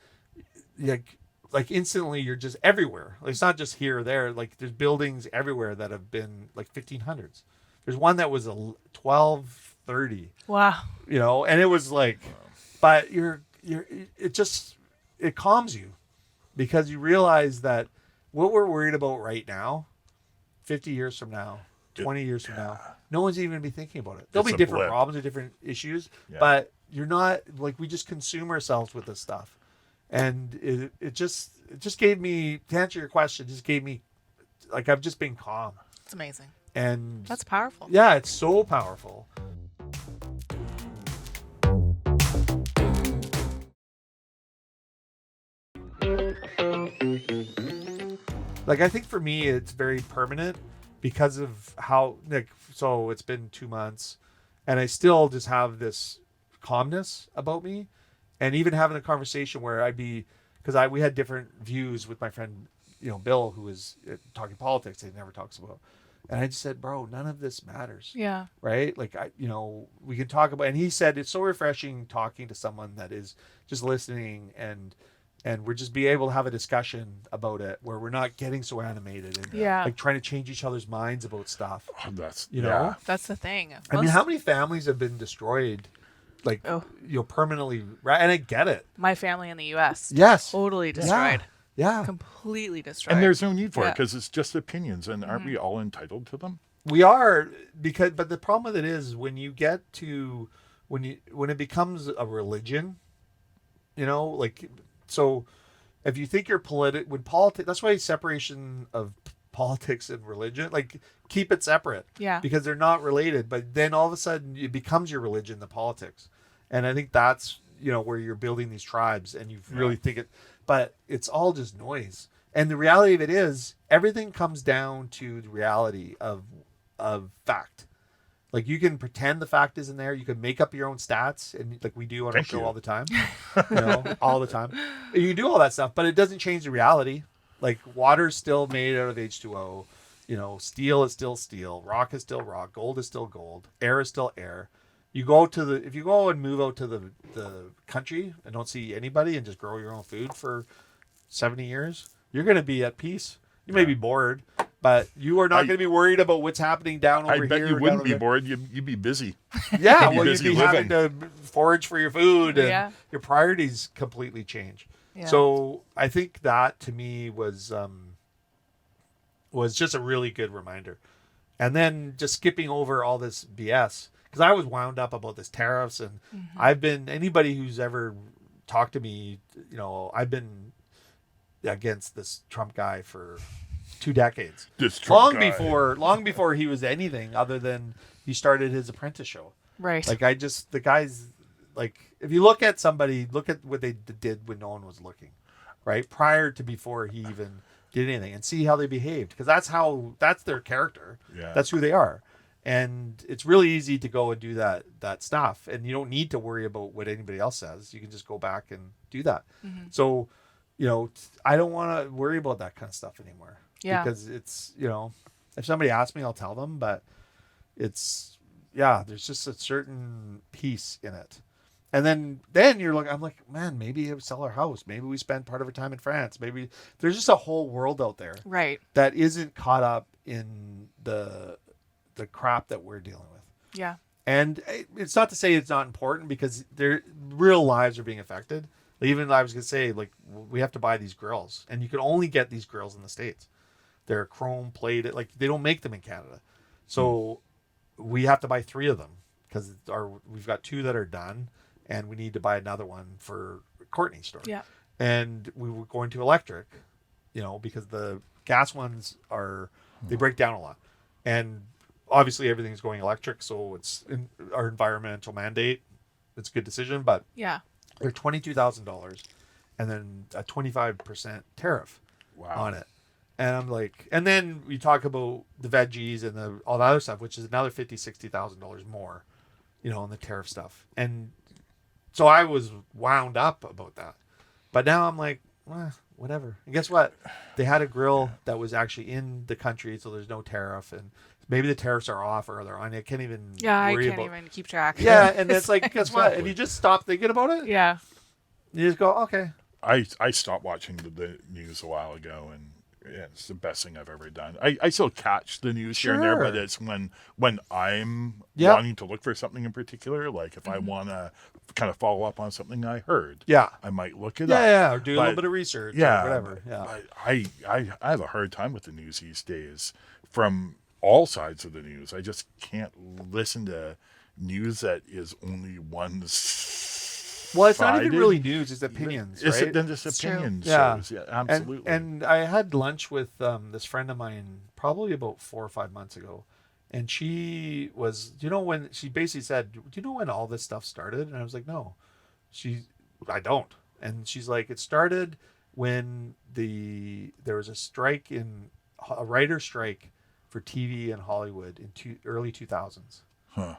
like instantly you're just everywhere. Like, it's not just here or there. Like, there's buildings everywhere that have been like 1500s. There's one that was a 1230. Wow. And it was like, but it calms you, because you realize that what we're worried about right now, 50 years from now, 20 years from now, no one's even gonna be thinking about it. There'll It's be a different blip. problems or different issues, Yeah. but you're not like, we just consume ourselves with this stuff. And it just gave me, to answer your question, just gave me, like, I've just been calm. It's amazing. And That's powerful. yeah, it's so powerful. Like, I think for me, it's very permanent because of how, so it's been 2 months, and I still just have this calmness about me. And even having a conversation where because we had different views with my friend, Bill, who was talking politics, he never talks about. And I just said, bro, none of this matters. Yeah. Right? Like, we can talk about, and he said, it's so refreshing talking to someone that is just listening, and we're just be able to have a discussion about it where we're not getting so animated and Yeah. like trying to change each other's minds about stuff. That's know? That's the thing. I mean, how many families have been destroyed, like, permanently? Right? And I get it. My family in the U.S. Yes. Totally destroyed. Yeah. Completely destroyed. And there's no need for it Yeah. because it's just opinions, and aren't we all entitled to them? We are, but the problem with it is when you get to when it becomes a religion, like, so if you think you're politics, that's why separation of politics and religion, like, keep it separate. Yeah. Because they're not related, but then all of a sudden it becomes your religion, the politics. And I think that's, where you're building these tribes, and you really think it, but it's all just noise. And the reality of it is everything comes down to the reality of fact. Like, you can pretend the fact isn't there. You can make up your own stats, and like we do on our Thank show you. all the time, all the time. You can do all that stuff, but it doesn't change the reality. Like, water's still made out of H2O. Steel is still steel. Rock is still rock. Gold is still gold. Air is still air. If you go and move out to the country and don't see anybody and just grow your own food for 70 years, you're going to be at peace. You may be bored, but you are not going to be worried about what's happening down over I here. bet you or wouldn't down be over bored. You'd be busy. there. Yeah, You'd be well, you'd busy be having living. to forage for your food, and Yeah. your priorities completely change. Yeah. So I think that to me was just a really good reminder. And then just skipping over all this BS, because I was wound up about this tariffs, and anybody who's ever talked to me, I've been against this Trump guy for 2 decades. This Trump guy. Long before he was anything other than he started his apprentice show. Right. Like, the guys, like, if you look at what they did when no one was looking, right? Prior to before he even did anything, and see how they behaved, because that's their character. Yeah. That's who they are. And it's really easy to go and do that stuff, and you don't need to worry about what anybody else says. You can just go back and do that. So, I don't want to worry about that kind of stuff anymore. Yeah. Because it's, if somebody asks me, I'll tell them, but there's just a certain peace in it. And then you're like, I'm like, man, maybe we sell our house. Maybe we spend part of our time in France. Maybe there's just a whole world out there Right. that isn't caught up in the crap that we're dealing with. Yeah. And it's not to say it's not important, because their real lives are being affected. Even I was going to say, like, we have to buy these grills, and you can only get these grills in the States. They're chrome plated. Like, they don't make them in Canada. So we have to buy 3 of them, because we've got 2 that are done, and we need to buy another one for Courtney's store. Yeah. And we were going to electric, because the gas ones they break down a lot. And obviously everything's going electric, so it's our environmental mandate. It's a good decision, but Yeah. they're $22,000 and then a 25% tariff on it. And I'm like, and then we talk about the veggies and all the other stuff, which is another $50,000-$60,000 more, on the tariff stuff. And so I was wound up about that. But now I'm like, whatever. And guess what? They had a grill that was actually in the country, so there's no tariff. And maybe the tariffs are off or they're on. I can't even worry about. Even keep track. Yeah, and it's like, guess what? And you just stop thinking about it. Yeah. You just go, okay. I stopped watching the news a while ago, and it's the best thing I've ever done. I still catch the news here and there, but it's when I'm wanting to look for something in particular, like if I want to kind of follow up on something I heard, I might look it up. Or do a little bit of research, or whatever. But I have a hard time with the news these days from all sides of the news. I just can't listen to news that is only one. Well, it's not even really news; it's opinions, it's right? Then just opinions. Yeah, absolutely. And I had lunch with this friend of mine probably about 4 or 5 months ago, and she was, when she basically said, "Do you know when all this stuff started?" And I was like, "No," I don't. And she's like, "It started when there was a strike a writer strike for TV in Hollywood in early 2000s." Huh.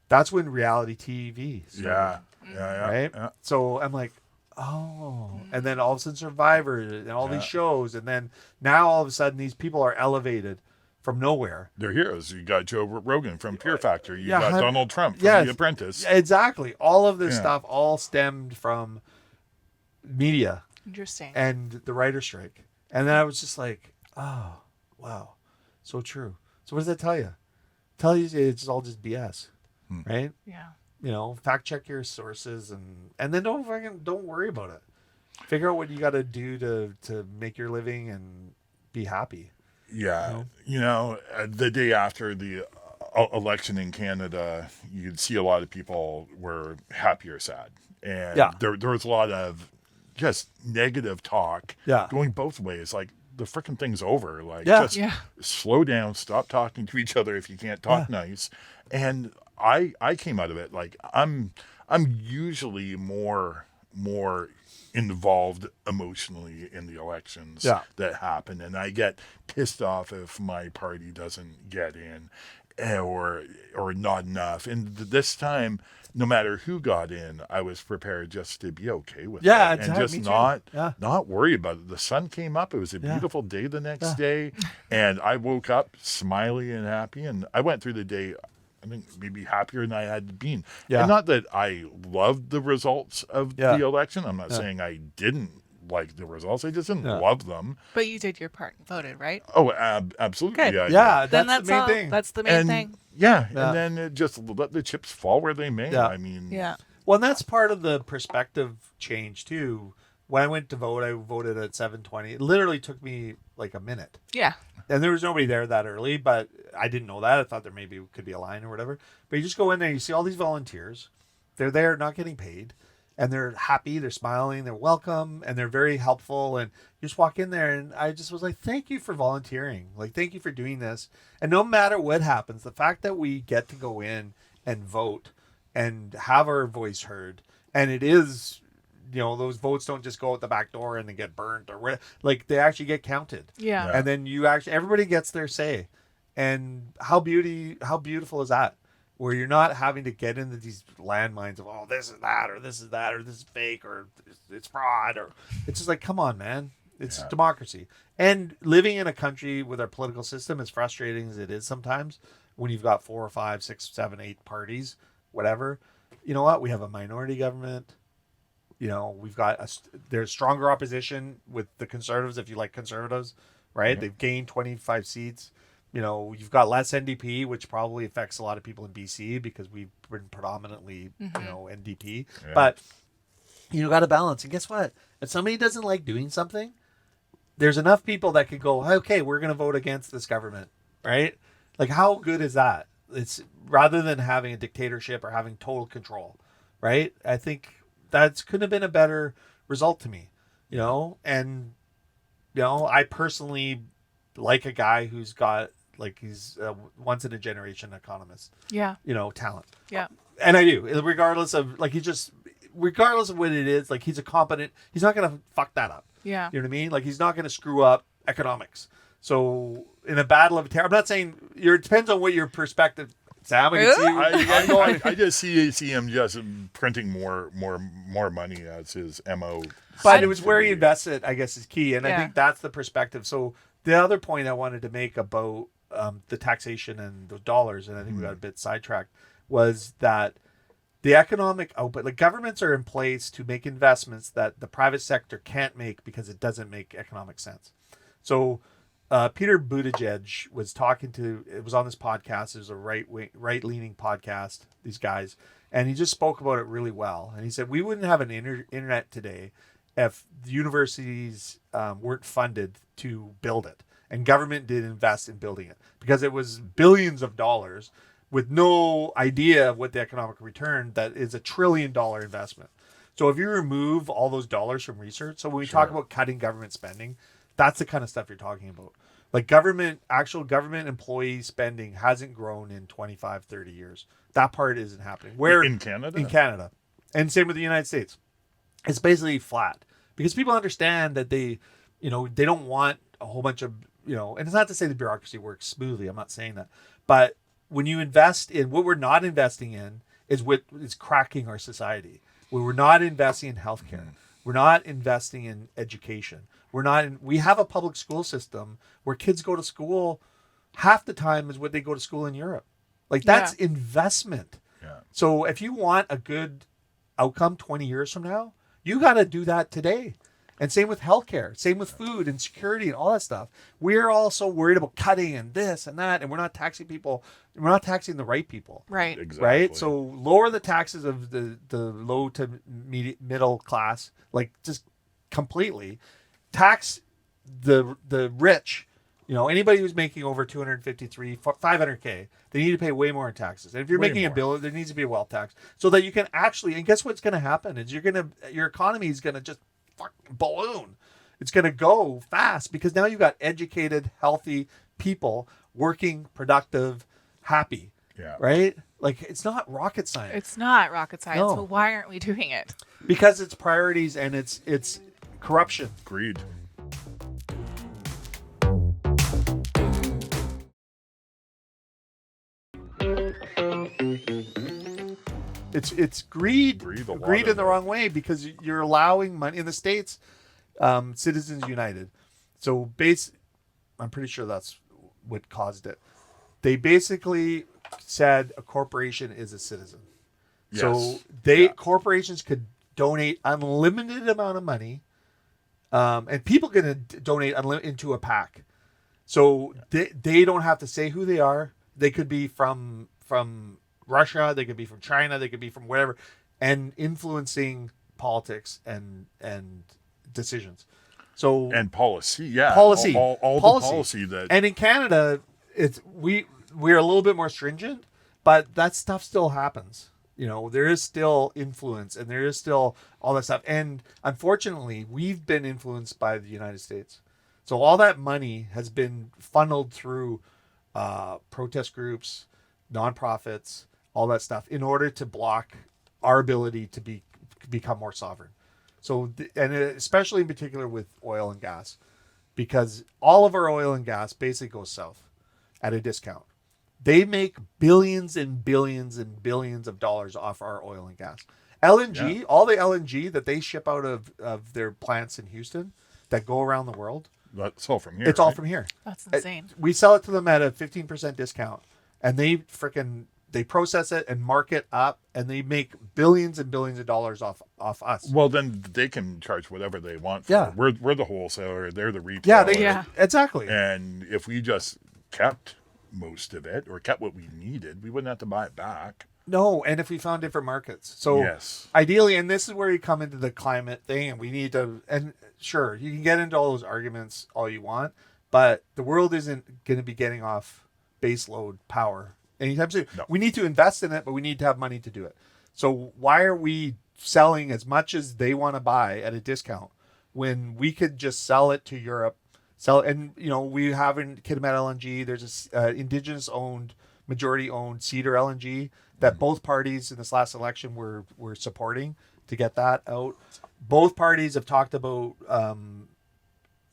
That's when reality TV started. Right? Yeah. So I'm like, oh. And then all of a sudden Survivor and all these shows. And then now all of a sudden these people are elevated from nowhere. They're heroes. You got Joe Rogan from Fear Factor. You got Donald Trump from The Apprentice. Exactly. All of this stuff all stemmed from media. Interesting. And the writer strike. And then I was just like, oh, wow. So true. So what does that tell you? Tell you it's all just BS. Right? Yeah. Fact check your sources and then don't worry about it. Figure out what you got to do to make your living and be happy. Yeah. The day after the election in Canada, you'd see a lot of people were happy or sad. And there was a lot of just negative talk going both ways. Like, the freaking thing's over. Like, just slow down, stop talking to each other if you can't talk nice. And I came out of it like I'm usually more involved emotionally in the elections that happen, and I get pissed off if my party doesn't get in or not enough. And this time, no matter who got in, I was prepared just to be okay with it and just not worry about it. The sun came up. It was a beautiful day the next day, and I woke up smiley and happy, and I went through the day, I think, maybe happier than I had been. Yeah. And not that I loved the results of the election. I'm not saying I didn't like the results. I just didn't love them. But you did your part and voted, right? Oh, absolutely. Good. Yeah, that's the main thing. That's the main thing. Yeah, and then just let the chips fall where they may. I mean... Yeah. Well, and that's part of the perspective change, too. When I went to vote, I voted at 7:20. It literally took me like a minute. Yeah. And there was nobody there that early, but I didn't know that. I thought there maybe could be a line or whatever. But you just go in there, you see all these volunteers. They're there not getting paid. And they're happy, they're smiling, they're welcome, and they're very helpful. And you just walk in there, and I just was like, thank you for volunteering. Like, thank you for doing this. And no matter what happens, the fact that we get to go in and vote and have our voice heard, and it is... those votes don't just go out the back door and then get burnt or where, like, they actually get counted. Yeah. And then everybody gets their say. And how beautiful is that? Where you're not having to get into these landmines of, oh, this is that, or this is that, or this is fake, or it's fraud, or it's just like, come on, man. It's democracy. And living in a country with our political system, as frustrating as it is sometimes, when you've got 4 or 5, 6, 7, 8 parties, whatever, you know what? We have a minority government. We've got there's stronger opposition with the conservatives, if you like conservatives, right? Yeah. They've gained 25 seats. You've got less NDP, which probably affects a lot of people in BC because we've been predominantly, NDP. Yeah. But you got to balance. And guess what? If somebody doesn't like doing something, there's enough people that could go, okay, we're going to vote against this government, right? Like, how good is that? It's rather than having a dictatorship or having total control, right? I think that could have been a better result to me, and I personally like a guy who's got he's a once in a generation economist, talent. Yeah. And I do, regardless of regardless of what it is, he's a competent, he's not going to fuck that up. Yeah. You know what I mean? He's not going to screw up economics. So in a battle of terror, I'm not saying it depends on what your perspective. Sam, I can see. I just see him just printing more money as his MO. But it was where he invested, I guess, is key, and I Yeah. think that's the perspective. So the other point I wanted to make about the taxation and the dollars, and I think we got a bit sidetracked, was that the economic output, governments are in place to make investments that the private sector can't make because it doesn't make economic sense. So Peter Buttigieg was it was on this podcast. It was a right-leaning podcast, these guys, and he just spoke about it really well. And he said, we wouldn't have an internet today if the universities weren't funded to build it, and government did invest in building it, because it was billions of dollars with no idea of what the economic return, that is $1 trillion investment. So if you remove all those dollars from research, so when we talk about cutting government spending, that's the kind of stuff you're talking about. Actual government employee spending hasn't grown in 25, 30 years. That part isn't happening. Where in Canada? In Canada. And same with the United States. It's basically flat because people understand that they don't want a whole bunch of, and it's not to say the bureaucracy works smoothly. I'm not saying that. But when you invest in what we're not investing in is what is cracking our society. We're not investing in healthcare. We're not investing in education. We have a public school system where kids go to school half the time is what they go to school in Europe. That's investment. Yeah. So if you want a good outcome 20 years from now, you got to do that today. And same with healthcare, same with food and security and all that stuff. We're also worried about cutting and this and that, and we're not taxing people. We're not taxing the right people. Right. Exactly. Right. So lower the taxes of the low to middle class, just completely. Tax the rich. Anybody who's making over 253, 500K, they need to pay way more in taxes. And if you're making $1 billion, there needs to be a wealth tax so that you can actually. And guess what's going to happen is your economy is going to just fucking balloon. It's going to go fast because now you've got educated, healthy people working, productive, happy. Yeah. Right? It's not rocket science. It's not rocket science, No. but why aren't we doing it? Because it's priorities and it's corruption. Greed. It's greed. Greed a lot Greed of in the it. wrong way because you're allowing money in the States. Citizens United. So I'm pretty sure that's what caused it. They basically said a corporation is a citizen. Yes. So corporations could donate unlimited amount of money, and people can donate into a PAC. So they don't have to say who they are. They could be from Russia. They could be from China. They could be from wherever, and influencing politics and decisions. So And policy, yeah. Policy. All Policy. the policy that. and in Canada, we're a little bit more stringent, but that stuff still happens. There is still influence and there is still all that stuff. And unfortunately, we've been influenced by the United States. So all that money has been funneled through protest groups, nonprofits, all that stuff in order to block our ability to become more sovereign. So, and especially in particular with oil and gas, because all of our oil and gas basically goes south at a discount. They make billions and billions and billions of dollars off our oil and gas. LNG, all the LNG that they ship out of their plants in Houston that go around the world, That's all from here. it's all right? from here. That's insane. We sell it to them at a 15% discount, and they freaking they process it and mark it up, and they make billions and billions of dollars off us. Well, then they can charge whatever they want for Yeah. it. We're the wholesaler, they're the retailer. Yeah. Exactly. And if we just kept most of it or kept what we needed, we wouldn't have to buy it back. No, and if we found different markets. So Yes. ideally, and this is where you come into the climate thing, and we need to, and sure, you can get into all those arguments all you want, but the world isn't going to be getting off base load power anytime soon. No. We need to invest in it, but we need to have money to do it. So why are we selling as much as they want to buy at a discount when we could just sell it to Europe? And we have in Kitimat LNG, there's a indigenous owned, majority owned Cedar LNG that both parties in this last election were supporting to get that out. Both parties have talked about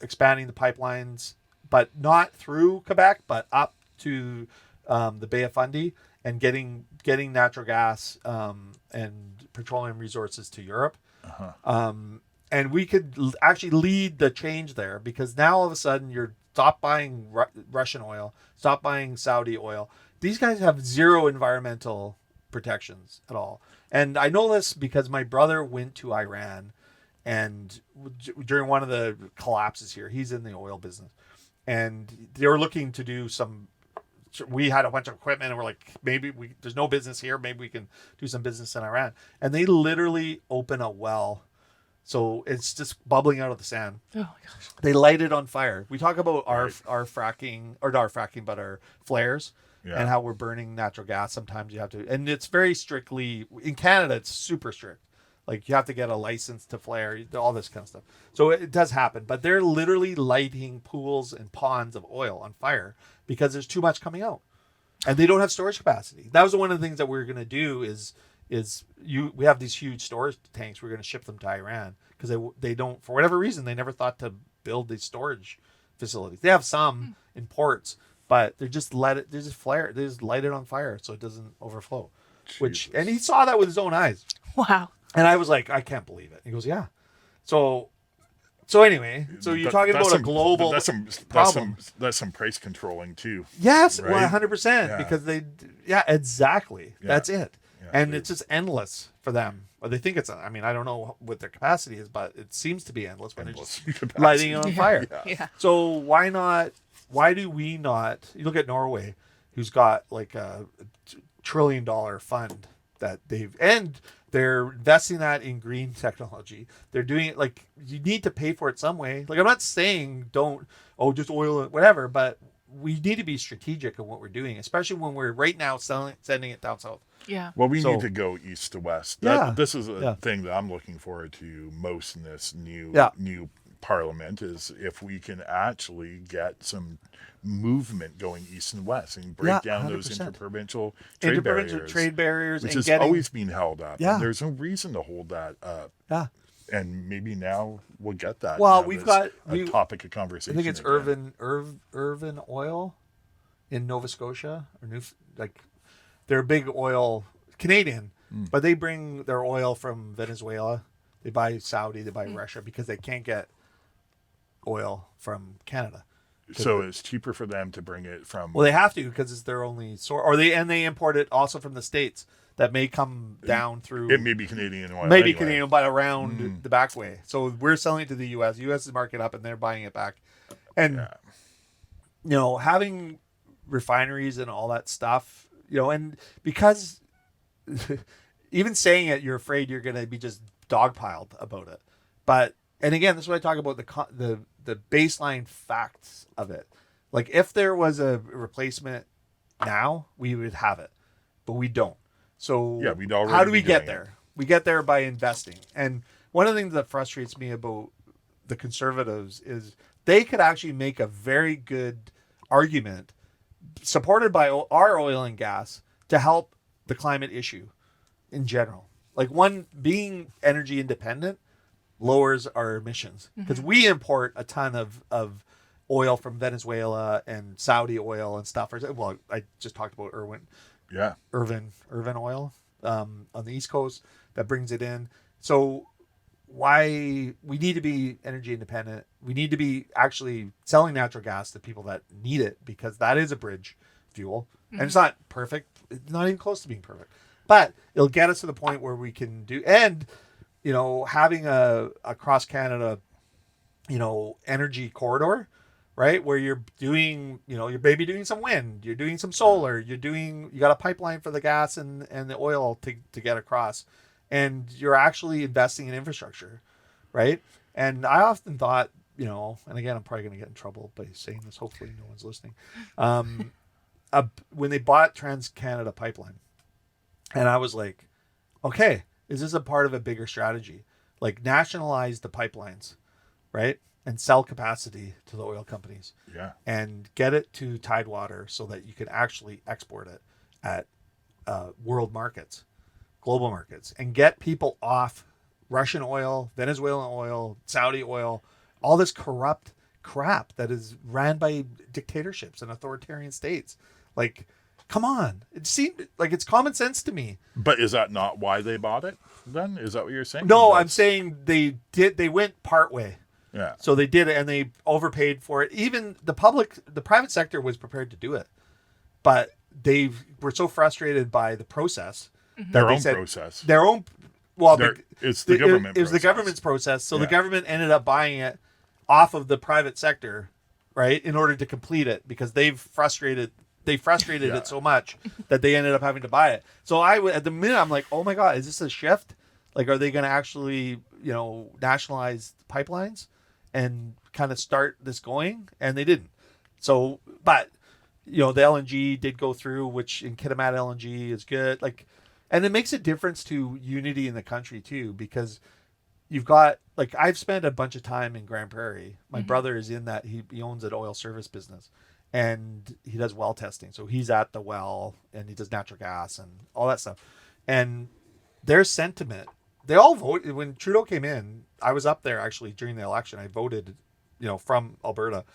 expanding the pipelines, but not through Quebec, but up to the Bay of Fundy, and getting natural gas and petroleum resources to Europe. And we could actually lead the change there, because now all of a sudden you're stop buying Russian oil, stop buying Saudi oil. These guys have zero environmental protections at all. And I know this because my brother went to Iran, and during one of the collapses here, he's in the oil business, and they were looking to do some. We had a bunch of equipment, and we're like, maybe there's no business here. Maybe we can do some business in Iran. And they literally open a well. So it's just bubbling out of the sand. Oh my gosh. They light it on fire. We talk about our fracking, or not our fracking, but our flares, and how we're burning natural gas. Sometimes you have to, and it's very strictly, in Canada, it's super strict. Like, you have to get a license to flare, all this kind of stuff. So it does happen, but they're literally lighting pools and ponds of oil on fire because there's too much coming out, and they don't have storage capacity. That was one of the things that we're going to do we have these huge storage tanks. We're going to ship them to Iran because they don't, for whatever reason, they never thought to build these storage facilities. They have some in ports, but they just light it on fire so it doesn't overflow. And he saw that with his own eyes. Wow. And I was like, I can't believe it. He goes, yeah. So anyway, you're talking about a global problem. That's some price controlling too. Yes, right? 100%. Yeah. Because exactly. Yeah. That's it. Yeah, And it's just endless for them. Or they think I don't know what their capacity is, but it seems to be endless when they're just lighting it on fire. Yeah. So why do we not, you look at Norway, who's got like a $1 trillion fund that they're investing that in green technology. They're doing it, like, you need to pay for it some way. Like, I'm not saying just oil it, whatever, but we need to be strategic in what we're doing, especially when we're right now sending it down south. Yeah. Well, we need to go east to west. This is a Yeah. thing that I'm looking forward to most in this new parliament, is if we can actually get some movement going east and west and break down 100%. those interprovincial trade barriers, which and has always been held up. Yeah. And there's no reason to hold that up. Yeah. And maybe now we'll get that. Well, now we've that's got a topic of conversation. I think it's again. Irvin Oil in Nova Scotia, or they're a big oil Canadian, but they bring their oil from Venezuela. They buy Saudi, they buy Russia, because they can't get oil from Canada. So it's cheaper for them to bring it from. Well, they have to, because it's their only source, they import it also from the States that may come down through. It may be Canadian oil. Maybe anyway. Canadian, but around the back way. So we're selling it to the U.S. U.S. is marking it up, and they're buying it back. And having refineries and all that stuff, and because even saying it, you're afraid you're going to be just dogpiled about it. And again, this is what I talk about, the baseline facts of it. Like, if there was a replacement now, we would have it, but we don't. So we'd already how do we be get doing there? We get there by investing. And one of the things that frustrates me about the Conservatives is they could actually make a very good argument, supported by our oil and gas, to help the climate issue in general. Like, one, being energy independent lowers our emissions, because we import a ton of oil from Venezuela and Saudi oil and stuff. Well, I just talked about Irvin oil on the East Coast that brings it in. So why we need to be energy independent. We need to be actually selling natural gas to people that need it, because that is a bridge fuel. And it's not perfect. It's not even close to being perfect. But it'll get us to the point where we can do, and, having a cross Canada, energy corridor, right? Where you're doing, you're maybe doing some wind, you're doing some solar, you got a pipeline for the gas and the oil to get across. And you're actually investing in infrastructure, right? And I often thought, and again, I'm probably going to get in trouble by saying this. Hopefully no one's listening. When they bought Trans-Canada Pipeline, and I was like, okay, is this a part of a bigger strategy? Like, nationalize the pipelines, right? And sell capacity to the oil companies. Yeah. And get it to Tidewater so that you can actually export it at world markets, global markets, and get people off Russian oil, Venezuelan oil, Saudi oil, all this corrupt crap that is ran by dictatorships and authoritarian states. Like, come on. It seemed like it's common sense to me. But is that not why they bought it then? Is that what you're saying? No, I'm saying they went part way. Yeah. So they did it, and they overpaid for it. Even the private sector was prepared to do it, but they were so frustrated by the process that Their they own said process. their own. Well, It's the government. It was the process. government's process. So Yeah. the government ended up buying it off of the private sector, right, in order to complete it, because they frustrated Yeah. it so much that they ended up having to buy it. So at the minute I'm like, oh my God, is this a shift? Like, are they going to actually, nationalize pipelines and kind of start this going? And they didn't. So, but, the LNG did go through, which in Kitimat LNG is good. Like, and it makes a difference to unity in the country too, because you've got, like, I've spent a bunch of time in Grand Prairie. My brother is in that. He owns an oil service business, and he does well testing. So he's at the well, and he does natural gas and all that stuff. And their sentiment, they all voted when Trudeau came in. I was up there actually during the election. I voted, from Alberta,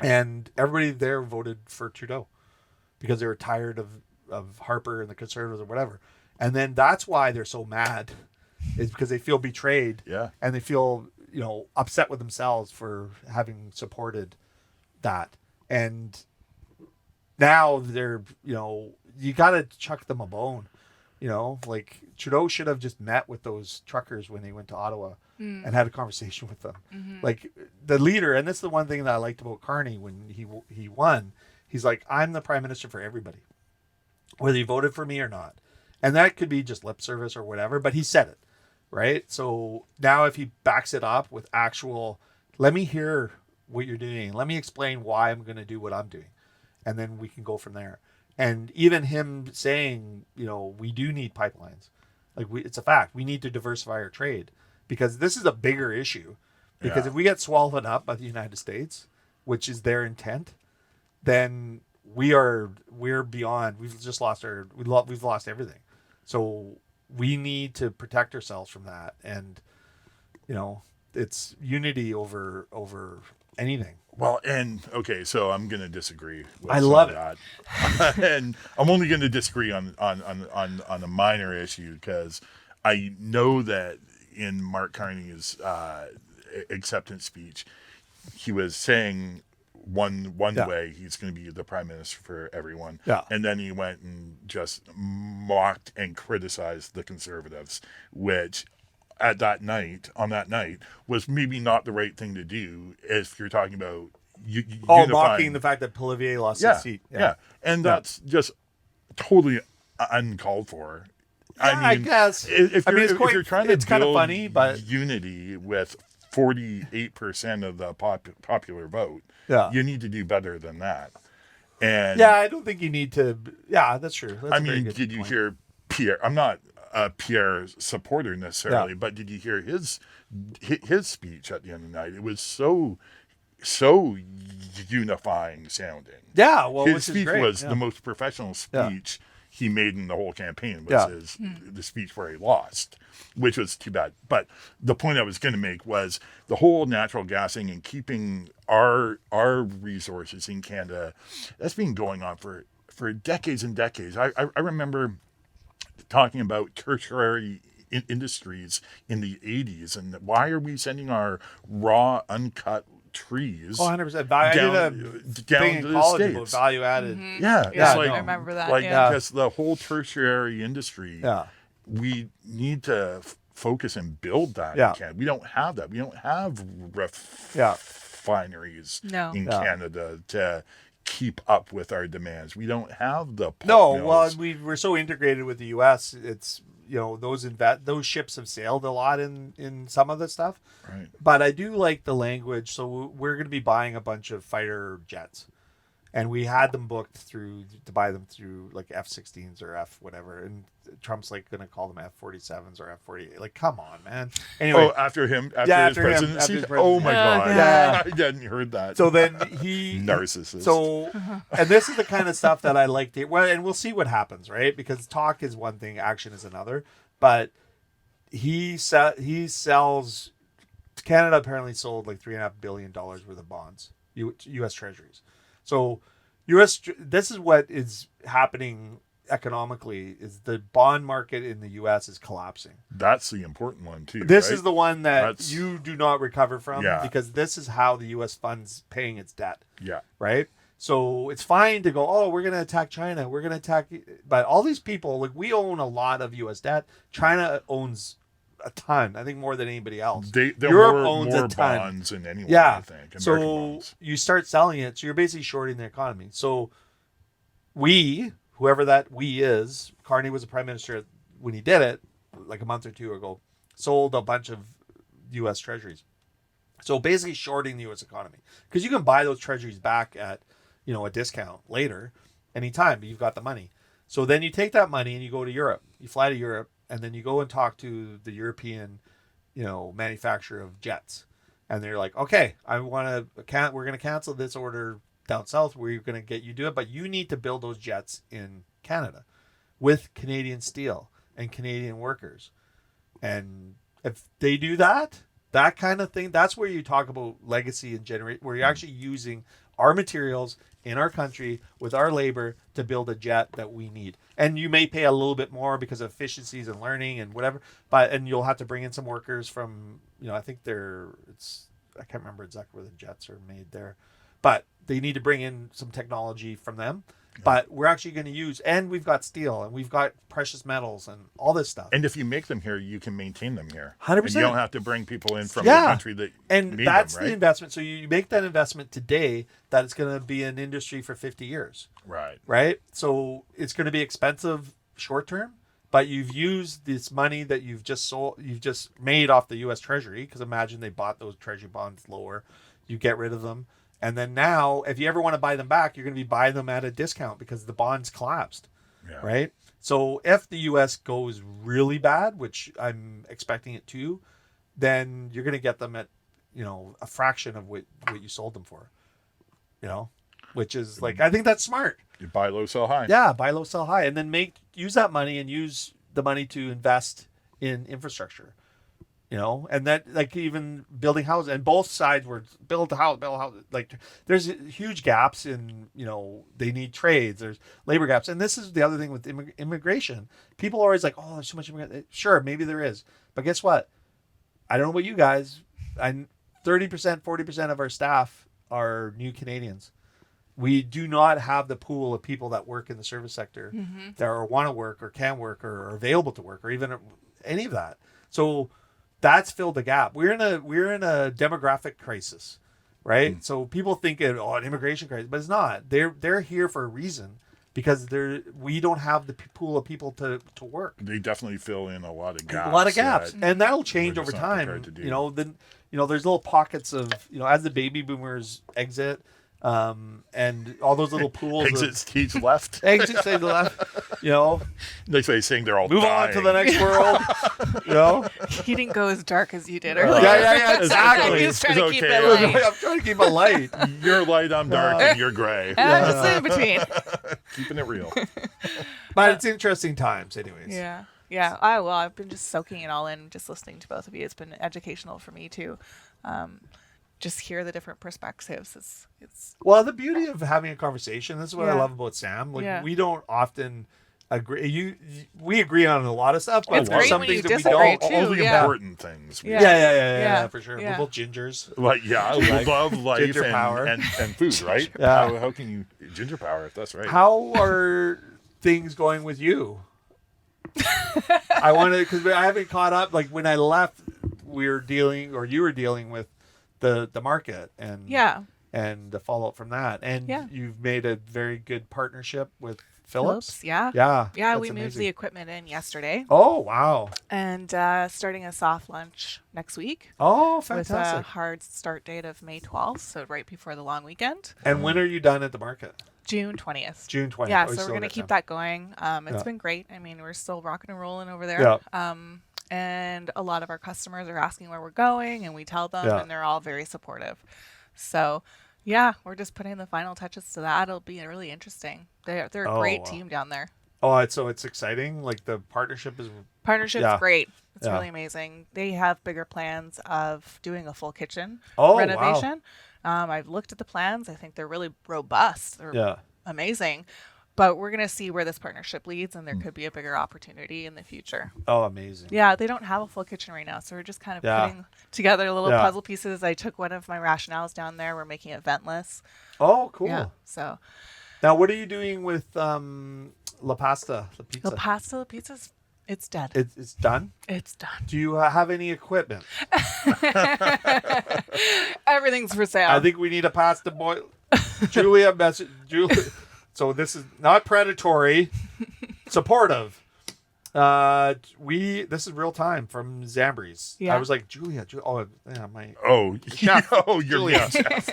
and everybody there voted for Trudeau because they were tired of Harper and the Conservatives or whatever. And then that's why they're so mad, is because they feel betrayed. Yeah. And they feel, upset with themselves for having supported that. And now they're, you got to chuck them a bone. Like, Trudeau should have just met with those truckers when he went to Ottawa and had a conversation with them. Like, the leader, and this is the one thing that I liked about Carney when he won, he's like, I'm the prime minister for everybody, whether you voted for me or not. And that could be just lip service or whatever, but he said it, right? So now if he backs it up with actual, let me hear what you're doing, let me explain why I'm going to do what I'm doing, and then we can go from there. And even him saying, we do need pipelines. Like, it's a fact. We need to diversify our trade, because this is a bigger issue. Because if we get swallowed up by the United States, which is their intent, then we're beyond. We've just lost we've lost everything. So we need to protect ourselves from that. And, it's unity over anything. Well, and okay, so I'm going to disagree with I some love of that. And I'm only going to disagree on a minor issue, because I know that in Mark Carney's acceptance speech, he was saying one way he's going to be the prime minister for everyone. Yeah. And then he went and just mocked and criticized the Conservatives, which on that night was maybe not the right thing to do if you're talking about unifying. Mocking the fact that Polivier lost his seat. Yeah. And that's just totally uncalled for. I guess. If you're trying to it's kind of build funny, but unity with 48% of the popular vote, you need to do better than that. And I don't think you need to. Yeah, that's true. That's I mean, did you hear Pierre? I'm not a Pierre supporter necessarily, but did you hear his speech at the end of the night? It was so unifying sounding. Yeah, well, his which speech is great. was the most professional speech he made in the whole campaign. Was the speech where he lost, which was too bad. But the point I was going to make was the whole natural gassing and keeping our resources in Canada. That's been going on for decades and decades. I remember talking about tertiary industries in the 80s, and why are we sending our raw, uncut trees. Oh, 100%. I did a down thing in to the college about States. value added. Yeah, Yeah, it's like, I remember that. like yeah. because the whole tertiary industry, Yeah. we need to focus and build that Yeah. in Canada. We don't have that. We don't have Yeah. refineries No. in Yeah. Canada to keep up with our demands. We don't have the pulp No, mills. well, we're so integrated with the U.S. It's those ships have sailed a lot in some of the stuff. Right. But I do like the language. So we're going to be buying a bunch of fighter jets, and we had them booked to buy them through like F-16s or F whatever. And Trump's like going to call them F-47s or F-48. Like, come on, man. Anyway, after his after him, presidency. after his Oh my presidency. God. Yeah. I hadn't heard that. so then he Narcissist. So, and this is the kind of stuff that I like to. Well, and we'll see what happens, right? Because talk is one thing, action is another. But he sells. Canada apparently sold like $3.5 billion worth of bonds, U.S. Treasuries. So, this is what is happening economically: is the bond market in the U.S. is collapsing. That's the important one too. This right? is the one that you do not recover from, Yeah. because this is how the U.S. funds paying its debt. Yeah. Right? So it's fine to go, oh, we're going to attack China. We're going to attack. But all these people, like, we own a lot of U.S. debt. China owns a ton, I think more than anybody else. Europe owns more bonds than anyone, I think. American So bonds. you start selling it. So you're basically shorting the economy. So whoever that we is, Carney was a prime minister when he did it, like a month or two ago, sold a bunch of U.S. treasuries. So basically shorting the U.S. economy, because you can buy those treasuries back at, a discount later, anytime, but you've got the money. So then you take that money and you go to Europe. You fly to Europe, and then you go and talk to the European, manufacturer of jets, and they're like, okay, we're going to cancel this order down south. We're going to get you to do it, but you need to build those jets in Canada with Canadian steel and Canadian workers. And if they do that kind of thing, that's where you talk about legacy and generate, where you're actually using our materials in our country with our labor to build a jet that we need. And you may pay a little bit more because of efficiencies and learning and whatever, and you'll have to bring in some workers from, I think I can't remember exactly where the jets are made there, but they need to bring in some technology from them. But we're actually going to use, and we've got steel, and we've got precious metals, and all this stuff. And if you make them here, you can maintain them here. 100%. And you don't have to bring people in from the country that and made that's them, right? the investment. So you make that investment today, that it's going to be an industry for 50 years. Right. Right? So it's going to be expensive short term, but you've used this money that you've just made off the U.S. Treasury, because imagine they bought those Treasury bonds lower. You get rid of them. And then now, if you ever want to buy them back, you're going to be buying them at a discount because the bonds collapsed, right? So if the U.S. goes really bad, which I'm expecting it to, then you're going to get them at, a fraction of what you sold them for, which is like, I think that's smart. You buy low, sell high. Yeah, buy low, sell high, and then use that money and use the money to invest in infrastructure. And that, like, even building houses, and both sides were build a house. Like, there's huge gaps in, they need trades, there's labor gaps. And this is the other thing with immigration. People are always like, oh, there's so much immigration. Sure, maybe there is. But guess what? I don't know about you guys. 30%, 40% of our staff are new Canadians. We do not have the pool of people that work in the service sector that are want to work or can work or are available to work or even any of that. So that's filled the gap. We're in a demographic crisis, right? So people think an immigration crisis, but it's not. They're here for a reason, because we don't have the pool of people to work. They definitely fill in a lot of gaps. A lot of gaps, and that'll change over not time. prepared to do. Then there's little pockets of as the baby boomers exit. And all those little pools exits stage left. Exits stage left. Next way saying they're all move dying. on to the next world. He didn't go as dark as you did Yeah, earlier. exactly. He was trying to keep okay. it light. I'm trying to keep it light. You're light, I'm dark, and you're gray. Just in between. Keeping it real. But it's interesting times, anyways. Yeah. I've been just soaking it all in, just listening to both of you. It's been educational for me too. Just hear the different perspectives. It's Well, the beauty of having a conversation, this is what I love about Sam. Like, we don't often we agree on a lot of stuff, but It's there's great some when things you that we disagree, don't. too. all the yeah. important things. Yeah. Yeah, for sure. Yeah. We're both gingers. Like, yeah, we love life Ginger power. and food, right? Yeah. How can you ginger power? That's right. How are things going with you? I wanted, because I haven't caught up. Like when I left, you were dealing with the market and Yeah. and the fallout from that. And Yeah. you've made a very good partnership with Phillips. Yeah. Yeah. Yeah, that's we moved amazing. the equipment in yesterday Oh, wow. and starting a soft launch next week Oh, with a fantastic. hard start date of May 12th, so right before the long weekend, And when are you done at the market? June 20th. June 20th. Yeah, Oh, so still we're going to got keep time. that going. It's Yeah. been great. I mean, we're still rocking and rolling over there. Yeah. And a lot of our customers are asking where we're going, and we tell them, Yeah. and they're all very supportive. So, yeah, we're just putting the final touches to that. It'll be really interesting. They're a Oh, great wow. team down there. Oh, so it's exciting. Like the partnership is. Partnership's Yeah. great. It's Yeah. really amazing. They have bigger plans of doing a full kitchen Oh, wow. renovation. I've looked at the plans. I think they're really robust. They're Yeah. amazing. But we're going to see where this partnership leads, and there Hmm. could be a bigger opportunity in the future. Oh, amazing. Yeah, they don't have a full kitchen right now, so we're just kind of Yeah. putting together little Yeah. puzzle pieces. I took one of my rationales down there. We're making it ventless. Oh, cool. Yeah, so Now, what are you doing with La Pasta, the pizza? the pasta, the pizza's, it's dead. It's done. It's done. Do you have any equipment? Everything's for sale. I think we need a pasta boil. Julia. So this is not predatory, supportive. This is real time from Zambri's. Yeah. I was like, Julia. Oh, yeah, my. Oh, Chef. oh, you're Julia. chef.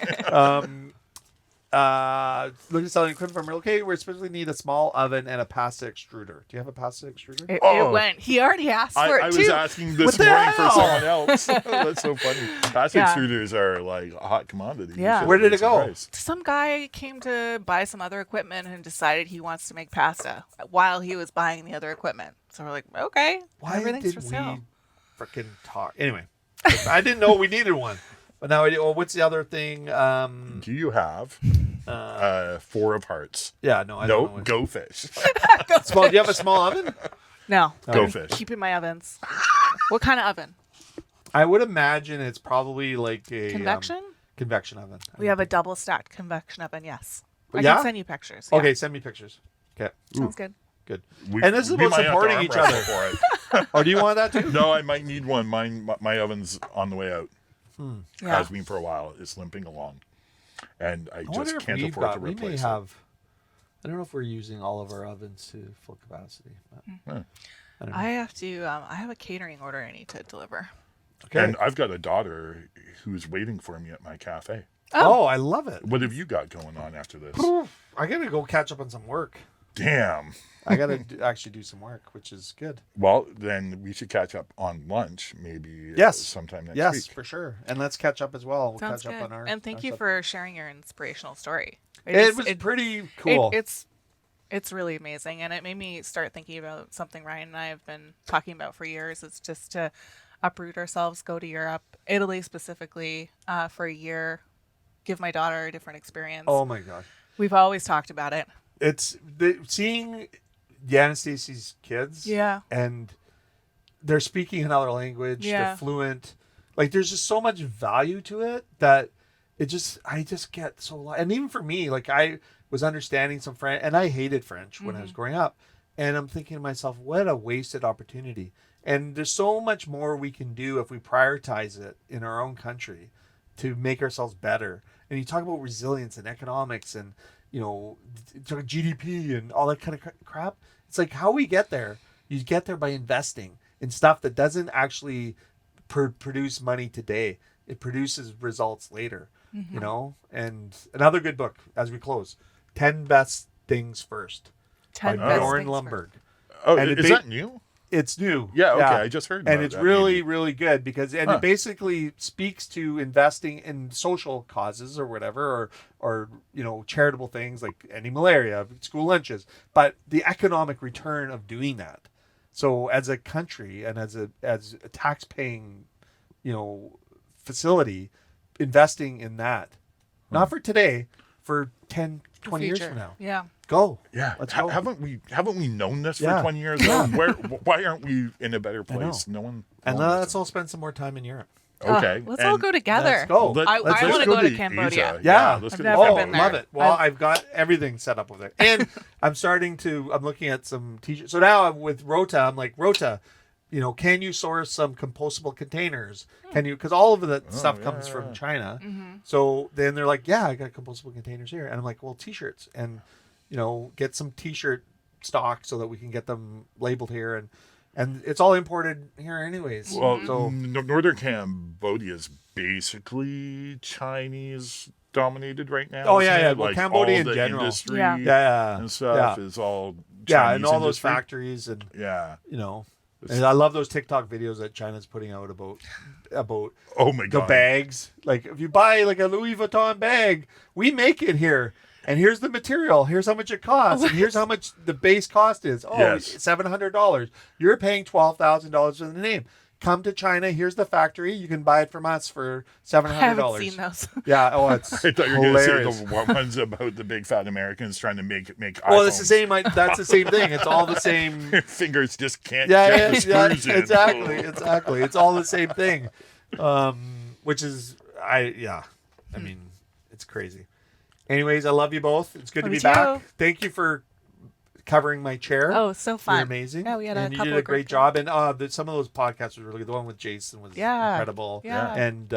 Looking at selling equipment from relocated. We especially need a small oven and a pasta extruder. Do you have a pasta extruder? It Oh. went. He already asked for I it was too. asking this What the morning for hell? someone else. That's so funny. Plastic Yeah. extruders are like a hot commodity. You Yeah. should Where did be it go? surprised. Some guy came to buy some other equipment and decided he wants to make pasta while he was buying the other equipment. So we're like, okay, Why everything's did for we sale. freaking talk? Anyway, I didn't know we needed one, but now I do. Oh, what's the other thing? Do you have 4 of hearts? Yeah, no, I No, don't know. go fish. Small. Do you have a small oven? No, Go I'm fish. Keeping my ovens. What kind of oven? I would imagine it's probably like a Convection? convection oven. We have a double stacked convection oven. Yes, I Yeah? can send you pictures. Yeah. Okay, send me pictures. Okay, Sounds good. good. We- And this is we about might have to supporting arm each wrestle other. for it. Oh, do you want that too? No, I might need one. My oven's on the way out. Yeah. Has been for a while. It's limping along, and I I wonder just if can't we've afford to got. We may replace it. have. I don't know if we're using all of our ovens to full capacity. But Huh. I don't know. I have to. I have a catering order I need to deliver. Okay. And I've got a daughter who's waiting for me at my cafe. Oh, I love it. What have you got going on after this? I gotta go catch up on some work. Damn. I gotta actually do some work, which is good. Well, then we should catch up on lunch, maybe Yes. sometime next Yes, week. for sure. And let's catch up as well. We'll Sounds catch good. up on our. And thank our you stuff. for sharing your inspirational story. It was pretty cool. It's really amazing, and it made me start thinking about something Ryan and I have been talking about for years. It's just to uproot ourselves, go to Europe, Italy specifically, for a year, give my daughter a different experience. Oh my god! We've always talked about it. It's seeing Deanna Stacy's kids. Yeah. And they're speaking another language. Yeah. They're fluent. Like there's just so much value to it that I just get so. And even for me, like I was understanding some French, and I hated French when I was growing up. And I'm thinking to myself, what a wasted opportunity. And there's so much more we can do if we prioritize it in our own country to make ourselves better. And you talk about resilience and economics and, you know, GDP and all that kind of crap. It's like how we get there. You get there by investing in stuff that doesn't actually produce money today. It produces results later, you know? And another good book as we close, 10 Best Things First. 10 by best Bjorn things Lundberg. Oh, And is that new? It's new. Yeah, okay. I just heard about and it's that, really, maybe. really good because it basically speaks to investing in social causes or whatever, or you know, charitable things like ending malaria, school lunches, but the economic return of doing that. So as a country and as a tax paying, you know, facility, investing in that, not for today, for 10, 20 years Future. from now. Yeah. Go. Yeah, Let's go. haven't we known this Yeah. for 20 years? Why aren't we in a better place? know. No one. And no one let's all spend some more time in Europe. Okay, Let's all go together. Let's go. I Let's want to go to Asia. Cambodia. Yeah. let's I've go never to been there. Love it. Well, I- I've got everything set up over there. And I'm looking at some t-shirts. So now with Rota, I'm like, Rota, can you source some compostable containers? Can you, because all of that stuff comes from China. So then they're like, yeah, I got compostable containers here. And I'm like, well, t-shirts and, get some t-shirt stock so that we can get them labeled here. And it's all imported here anyways. Well, so Northern Cambodia is basically Chinese dominated right now. Oh, isn't yeah, yeah. it? Well, Like Cambodia all in the general. industry yeah. and stuff Yeah. is all Yeah, Chinese and all those industry. factories and, Yeah. and I love those TikTok videos that China's putting out about Oh my the god. bags. Like if you buy like a Louis Vuitton bag, we make it here. And here's the material. Here's how much it costs. And here's how much the base cost is. Oh, Yes. $700. You're paying $12,000 for the name. Come to China. Here's the factory. You can buy it from us for $700. I haven't seen those. Yeah. Oh, it's I thought you were going to hilarious. say the ones about the big fat Americans trying to make Well, it's the iPhones. same. That's the same thing. It's all the same. Your fingers just can't Yeah, get yeah, the screws in. exactly. It's all the same thing. Which is, I mean, it's crazy. Anyways, I love you both. It's good to Love be you back. too. Thank you for covering my chair. Oh, so fun. You're amazing. Yeah, we had a and you couple did a of great great job. And some of those podcasts were really good. The one with Jason was incredible. Yeah. And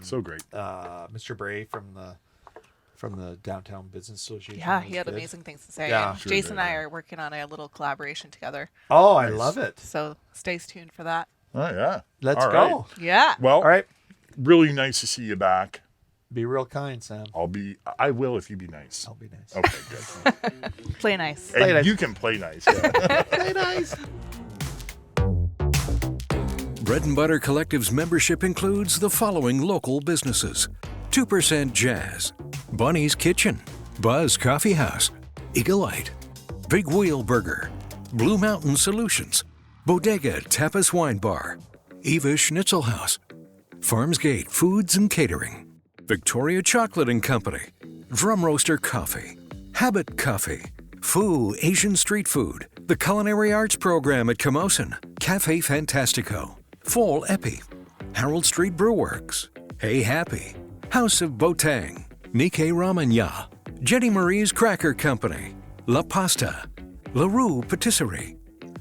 So great. Mr. Bray from the Downtown Business Association. Yeah, was he had good. amazing things to say. Yeah. And Sure Jason did, and I yeah. are working on a little collaboration together. Oh, I Nice. love it. So stay tuned for that. Oh yeah. Let's All go. right. Yeah. Well, All right. really nice to see you back. Be real kind, Sam. I will if you be nice. I'll be nice. Okay, good. Play nice. And nice. you can play nice. Yeah. Play nice. Bread and Butter Collective's membership includes the following local businesses: 2% Jazz, Bunny's Kitchen, Buzz Coffee House, Eagle-Ite, Big Wheel Burger, Blue Mountain Solutions, Bodega Tapas Wine Bar, Eva Schnitzel House, Farmsgate Foods and Catering, Victoria Chocolate and Company, Drum Roaster Coffee, Habit Coffee, Foo Asian Street Food, the Culinary Arts Program at Camosun, Cafe Fantastico, Fall Epi, Harold Street Brewworks, Hey Happy, House of Botang, Nikkei Ramen Ya, Jenny Marie's Cracker Company, La Pasta, La Rue Patisserie,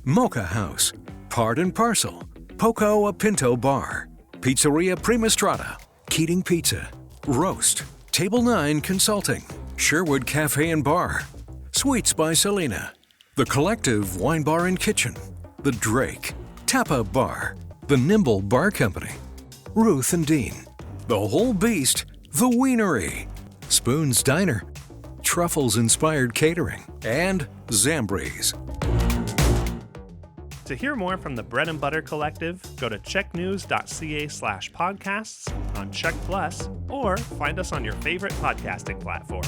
Mocha House, Part and Parcel, Poco a Pinto Bar, Pizzeria Prima Strada, Keating Pizza, Roast, Table 9 Consulting, Sherwood Cafe and Bar, Sweets by Selena, The Collective Wine Bar and Kitchen, The Drake, Tapa Bar, The Nimble Bar Company, Ruth and Dean, The Whole Beast, The Wienery, Spoon's Diner, Truffles Inspired Catering, and Zambries. To hear more from the Bread and Butter Collective, go to checknews.ca/podcasts on Check Plus, or find us on your favorite podcasting platform.